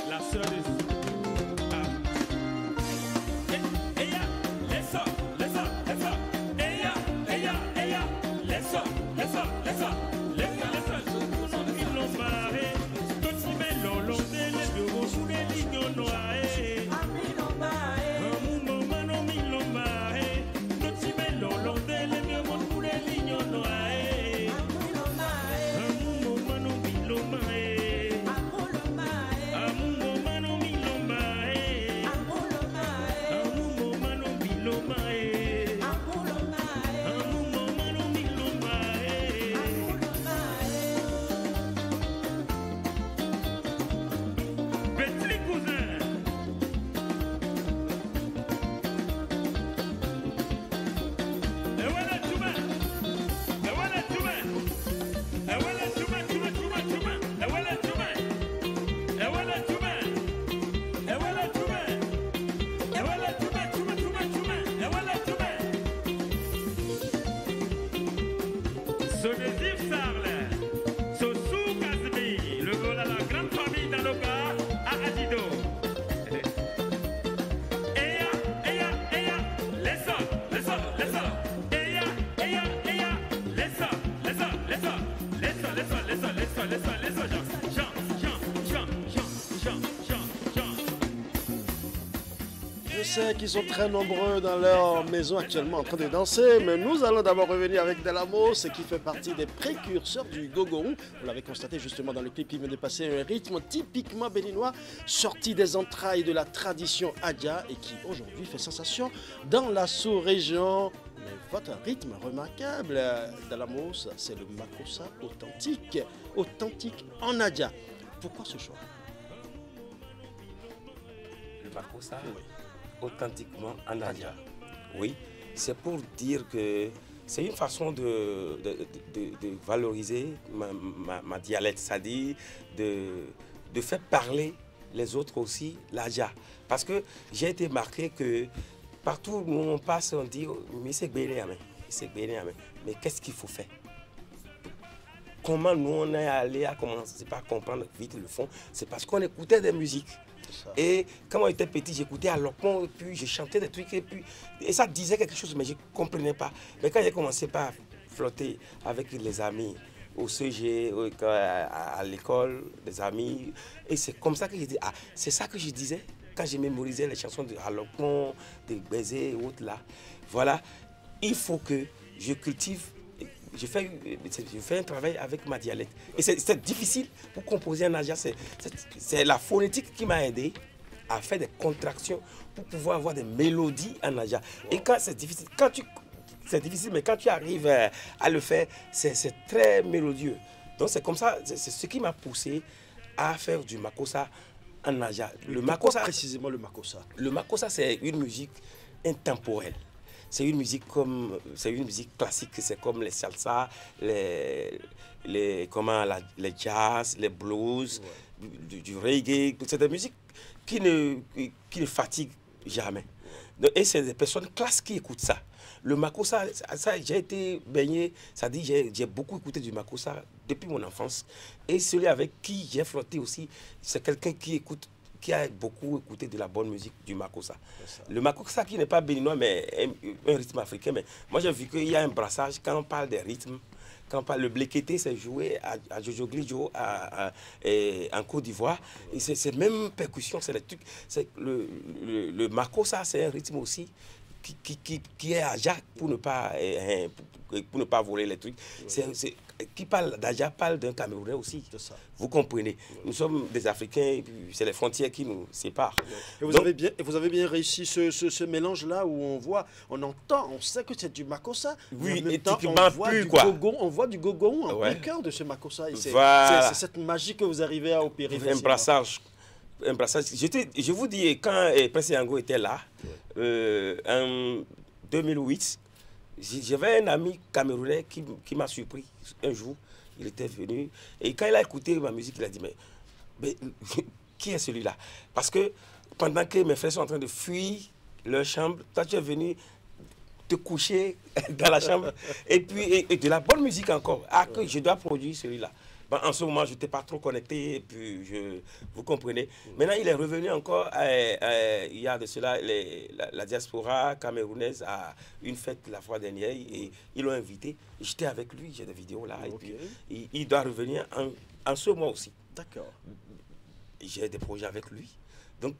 La sœur de... Je sais qu'ils sont très nombreux dans leur maison actuellement en train de danser, mais nous allons d'abord revenir avec Delamos, qui fait partie des précurseurs du gogoron. Vous l'avez constaté justement dans le clip qui vient de passer, un rythme typiquement béninois, sorti des entrailles de la tradition Adja et qui aujourd'hui fait sensation dans la sous-région. Mais votre rythme remarquable, Delamos, c'est le Makossa authentique en Adja. Pourquoi ce choix? Le Makossa, oui. Authentiquement en Adja. Oui, c'est pour dire que c'est une façon de valoriser ma dialecte, c'est-à-dire de faire parler les autres aussi l'Adja. Parce que j'ai été marqué que partout où on passe, on dit mais c'est Bénéamé, mais qu'est-ce qu'il faut faire? Comment nous on est allé à commencer par comprendre vite le fond? C'est parce qu'on écoutait des musiques. Et quand j'étais petit, j'écoutais à l'opon, puis je chantais des trucs, et ça disait quelque chose, mais je ne comprenais pas. Mais quand j'ai commencé par flotter avec les amis, au CG, à l'école, des amis, et c'est comme ça que j'ai dit, ah, c'est ça que je disais quand j'ai mémorisé les chansons de Alopon, de Bézé et autres là. Voilà, il faut que je cultive. Je fais un travail avec ma dialecte. Et c'est difficile pour composer en Adja. C'est la phonétique qui m'a aidé à faire des contractions pour pouvoir avoir des mélodies en Adja. Et quand c'est difficile, quand tu c'est difficile, mais quand tu arrives à le faire, c'est très mélodieux. Donc c'est comme ça, c'est ce qui m'a poussé à faire du makossa en Naja. Pourquoi précisément le makossa? Le makossa, c'est une musique intemporelle. C'est une musique classique, c'est comme les salsa, les jazz, les blues, du reggae. C'est des musiques qui ne fatiguent jamais. Et c'est des personnes classes qui écoutent ça. Le makossa, ça j'ai été baigné, ça dit j'ai beaucoup écouté du makossa depuis mon enfance. Et celui avec qui j'ai flotté aussi, c'est quelqu'un qui a beaucoup écouté de la bonne musique du makossa. Le makossa qui n'est pas béninois, mais un rythme africain. Mais moi, j'ai vu qu'il y a un brassage quand on parle des rythmes. Quand on parle, le blekété, c'est joué à Jojo Glijo en Côte d'Ivoire. Et c'est même percussion, c'est les trucs. Le makossa, c'est un rythme aussi qui est à Aja pour ne pas voler les trucs. Qui parle d'Aja parle d'un Camerounais aussi. Vous comprenez. Nous sommes des Africains, c'est les frontières qui nous séparent. Et vous avez bien réussi ce mélange-là où on entend, on sait que c'est du makossa. Oui, en même temps, on voit du gogo en plein cœur de ce makossa. C'est cette magie que vous arrivez à opérer. Un brassage. Je vous dis, quand Prince Yango était là, en 2008, j'avais un ami camerounais qui m'a surpris un jour. Il était venu et quand il a écouté ma musique, il a dit mais qui est celui-là? Parce que pendant que mes frères sont en train de fuir leur chambre, toi tu es venu te coucher dans la chambre et puis de la bonne musique encore. Ah, que je dois produire celui-là. En ce moment, je n'étais pas trop connecté, et puis vous comprenez. Maintenant, il est revenu encore, il y a de cela, la diaspora camerounaise à une fête la fois dernière, et ils l'ont invité. J'étais avec lui, j'ai des vidéos là, et puis il doit revenir en ce mois aussi. D'accord. J'ai des projets avec lui. Donc,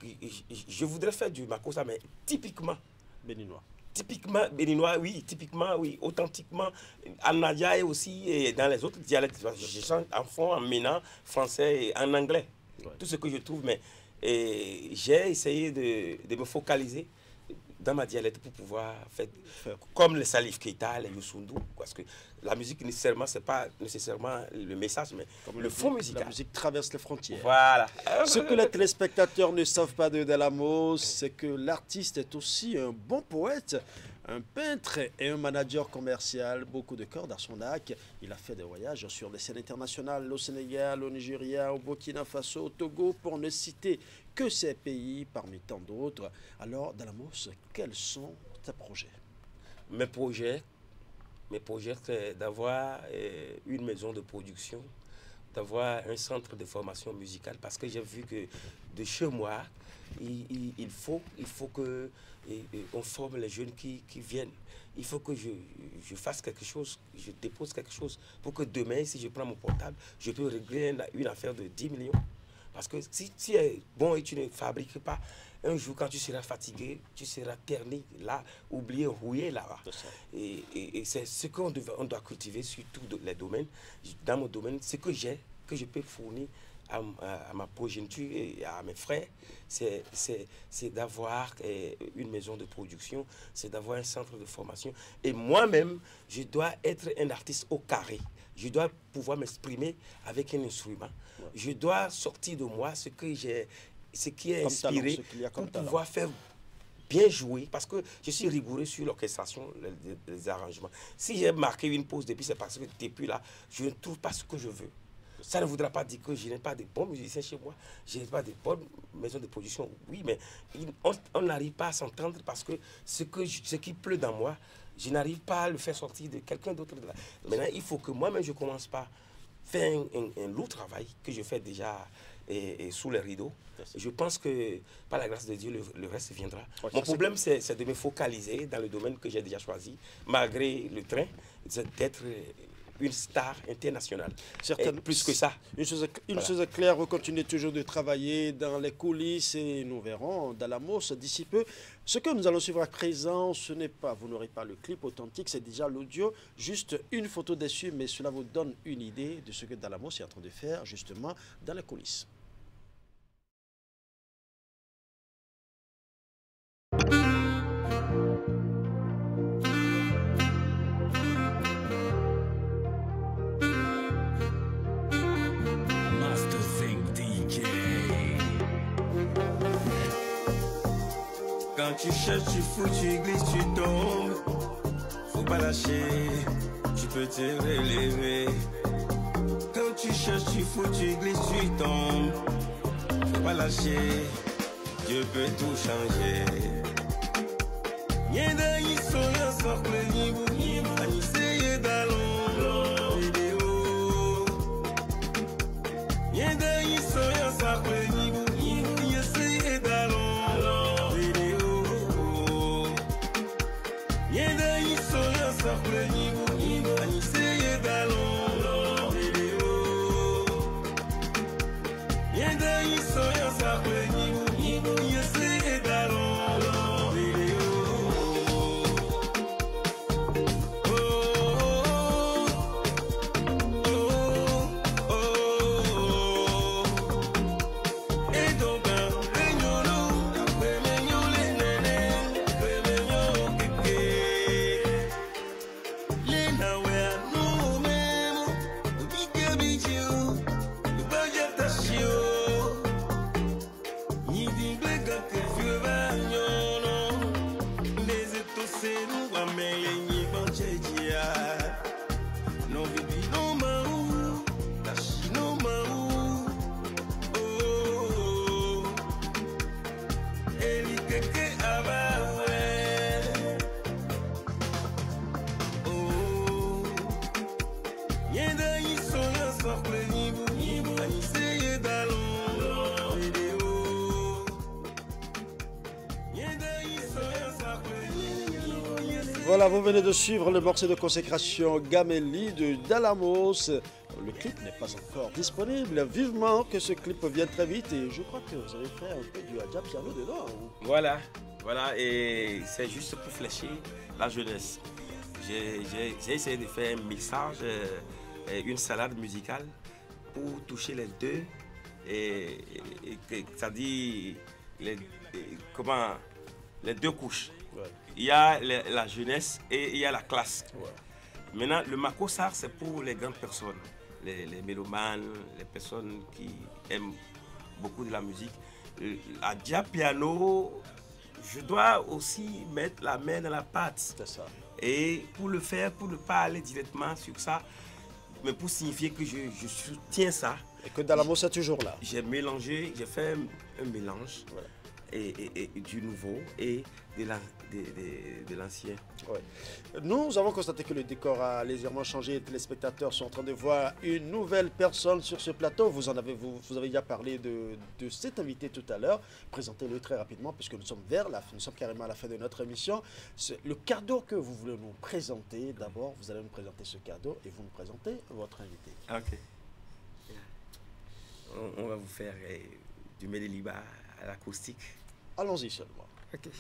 je voudrais faire du makossa, mais typiquement béninois. Typiquement béninois, oui, typiquement, oui, authentiquement, en Nadia et aussi et dans les autres dialectes. Je chante en fond, en ménan, français et en anglais. Tout ce que je trouve, mais j'ai essayé de me focaliser dans ma dialecte pour pouvoir faire comme les Salif Keita, les Youssou, parce que la musique, nécessairement, ce n'est pas nécessairement le message, mais comme le fond musical. La musique traverse les frontières. Voilà. Ce que les téléspectateurs ne savent pas de Dalamos, c'est que l'artiste est aussi un bon poète, un peintre et un manager commercial. Beaucoup de cordes à son arc. Il a fait des voyages sur des scènes internationales au Sénégal, au Nigeria, au Burkina Faso, au Togo, pour ne citer que ces pays parmi tant d'autres. Alors, Dalamos, quels sont tes projets? Mes projets, c'est d'avoir une maison de production, d'avoir un centre de formation musicale, parce que j'ai vu que de chez moi, il faut que on forme les jeunes qui viennent. Il faut que je fasse quelque chose, je dépose quelque chose, pour que demain, si je prends mon portable, je peux régler une affaire de 10 millions. Parce que si tu es bon et tu ne fabriques pas, un jour, quand tu seras fatigué, tu seras terni, là, oublié, rouillé là-bas. Et c'est ce qu'on doit cultiver sur tous les domaines. Dans mon domaine, ce que j'ai, que je peux fournir à ma progéniture et à mes frères, c'est d'avoir une maison de production, c'est d'avoir un centre de formation. Et moi-même, je dois être un artiste au carré. Je dois pouvoir m'exprimer avec un instrument. Je dois sortir de moi ce qui est inspiré pour pouvoir faire bien jouer, parce que je suis rigoureux sur l'orchestration, les arrangements. Si j'ai marqué une pause depuis, c'est parce que depuis là, je ne trouve pas ce que je veux. Ça ne voudra pas dire que je n'ai pas de bons musiciens chez moi, je n'ai pas de bonnes maisons de production. Oui, mais on n'arrive pas à s'entendre parce que ce qui pleut dans moi, je n'arrive pas à le faire sortir de quelqu'un d'autre. Maintenant, il faut que moi-même, je commence par faire un lourd travail que je fais déjà sous les rideaux. Je pense que, par la grâce de Dieu, le reste viendra. Mon problème, c'est de me focaliser dans le domaine que j'ai déjà choisi, malgré le train, d'être une star internationale. Plus que ça. Une chose est claire, vous continuez toujours de travailler dans les coulisses et nous verrons Dalamos d'ici peu. Ce que nous allons suivre à présent, ce n'est pas, vous n'aurez pas le clip authentique, c'est déjà l'audio, juste une photo dessus, mais cela vous donne une idée de ce que Dalamos est en train de faire justement dans les coulisses. Quand tu cherches, tu fous, tu glisses, tu tombes. Faut pas lâcher, tu peux te relever. Quand tu cherches, tu fous, tu glisses, tu tombes. Faut pas lâcher, Dieu peut tout changer. Yenda yiso ya sokle nibu, aniseye dalon vidéo. Yenda yiso ya sokle nibu, aniseye dalon vidéo. Yenda yiso ya sokle nibu, aniseye dalon vidéo. Yenda yiso ya sokle nibu, aniseye dalon. Voilà, vous venez de suivre le morceau de consécration Gameli de Dalamos. Le clip n'est pas encore disponible. Vivement que ce clip vienne très vite. Et je crois que vous avez fait un peu du Adja Piano dedans. Voilà, voilà. Et c'est juste pour flécher la jeunesse. J'ai essayé de faire un mixage, une salade musicale pour toucher les deux. C'est-à-dire les deux couches. Ouais. Il y a la jeunesse et il y a la classe. Ouais. Maintenant, le makosar, c'est pour les grandes personnes, les mélomanes, les personnes qui aiment beaucoup de la musique. Adja Piano, je dois aussi mettre la main dans la pâte. C'est ça. Et pour le faire, pour ne pas aller directement sur ça, mais pour signifier que je soutiens ça. Et que Dalamos est toujours là. J'ai mélangé, j'ai fait un mélange. Ouais. Et du nouveau et de l'ancien. Ouais. Nous avons constaté que le décor a légèrement changé. Les téléspectateurs sont en train de voir une nouvelle personne sur ce plateau. Vous avez déjà parlé de cet invité tout à l'heure. Présentez-le très rapidement puisque nous sommes carrément à la fin de notre émission. Le cadeau que vous voulez nous présenter, d'abord, vous allez nous présenter ce cadeau et vous nous présentez votre invité. Ok. On va vous faire du Medeliba à l'acoustique. Allons-y seulement. Ok.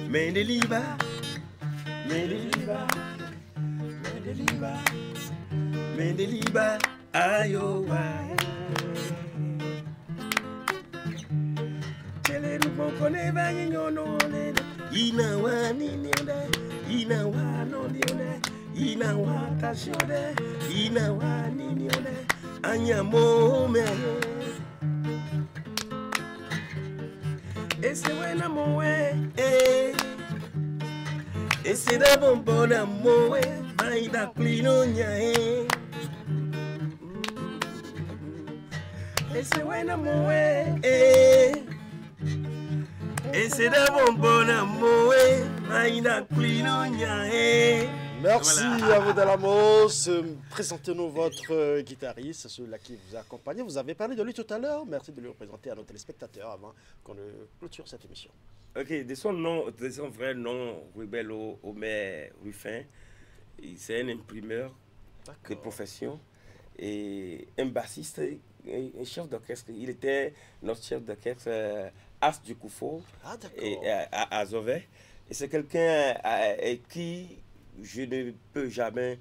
Medeliba, Medeliba, Medeliba, Medeliba, ayowa. Chele rupo kone banyi nyono le, ina wa nini ode, ina wa noni ode, ina wa tashi ode, ina wa nini ode, anyamo me. Ese wena moe, ese da bombona moe, baida klino nyae. Ese wena moe, ese da bombona moe, baida klino nyae. Merci Voilà. à vous Dalamos. Présentez-nous votre guitariste, celui-là qui vous a accompagné. Vous avez parlé de lui tout à l'heure. Merci de le présenter à nos téléspectateurs avant qu'on ne clôture cette émission. Ok, de son vrai nom, Rubello Omer Ruffin, c'est un imprimeur de profession et un bassiste, un chef d'orchestre. Il était notre chef d'orchestre As du Koufo à Zové. Et c'est quelqu'un qui je ne peux jamais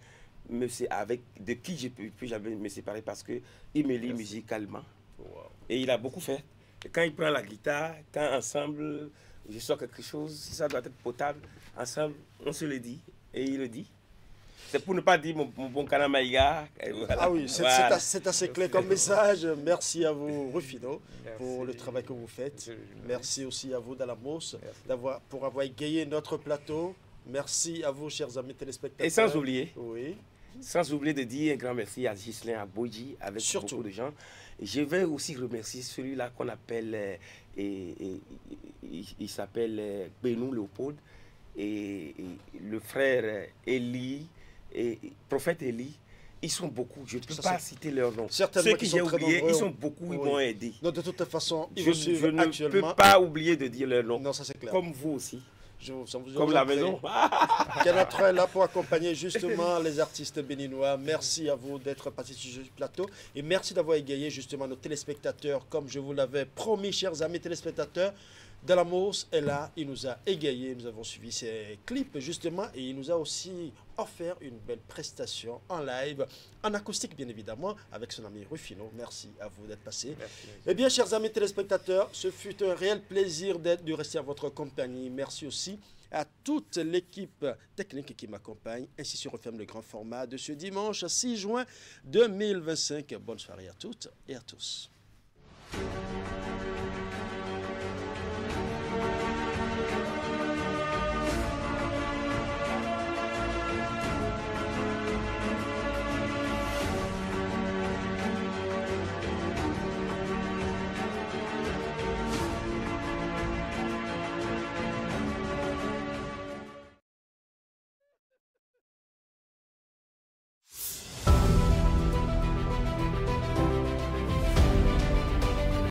de qui je ne peux jamais me séparer parce qu'il me lit musicalement. Wow. Et il a beaucoup fait. Et quand il prend la guitare, quand ensemble je sors quelque chose, si ça doit être potable, ensemble on se le dit et il le dit. C'est pour ne pas dire mon bon Kanamaïga. Voilà. Ah oui, c'est assez clair comme message. Merci à vous, Rufino, pour le travail que vous faites. Merci aussi à vous, Dalamos, pour avoir égayé notre plateau. Merci à vous, chers amis téléspectateurs. Et sans oublier de dire un grand merci à Ghislain Aboudji, avec beaucoup de gens. Et je vais aussi remercier celui-là qu'on appelle, il s'appelle Benou Léopold, et le frère Eli, et prophète Eli. Ils sont beaucoup, je ne peux pas citer leur nom. Ceux que j'ai oubliés, ils sont beaucoup, ils m'ont aidé. Non, de toute façon, je ne peux pas oublier de dire leur nom. Non, ça c'est clair. Comme vous aussi. Comme la maison. Kenatra est là pour accompagner justement les artistes béninois. Merci à vous d'être passés sur ce plateau et merci d'avoir égayé justement nos téléspectateurs comme je vous l'avais promis, chers amis téléspectateurs. Dalamos est là, il nous a égayé, nous avons suivi ses clips justement et il nous a aussi offert une belle prestation en live, en acoustique bien évidemment, avec son ami Rufino. Merci à vous d'être passé. Eh bien, chers amis téléspectateurs, ce fut un réel plaisir de rester à votre compagnie. Merci aussi à toute l'équipe technique qui m'accompagne. Ainsi se referme le grand format de ce dimanche 6 juin 2025. Bonne soirée à toutes et à tous.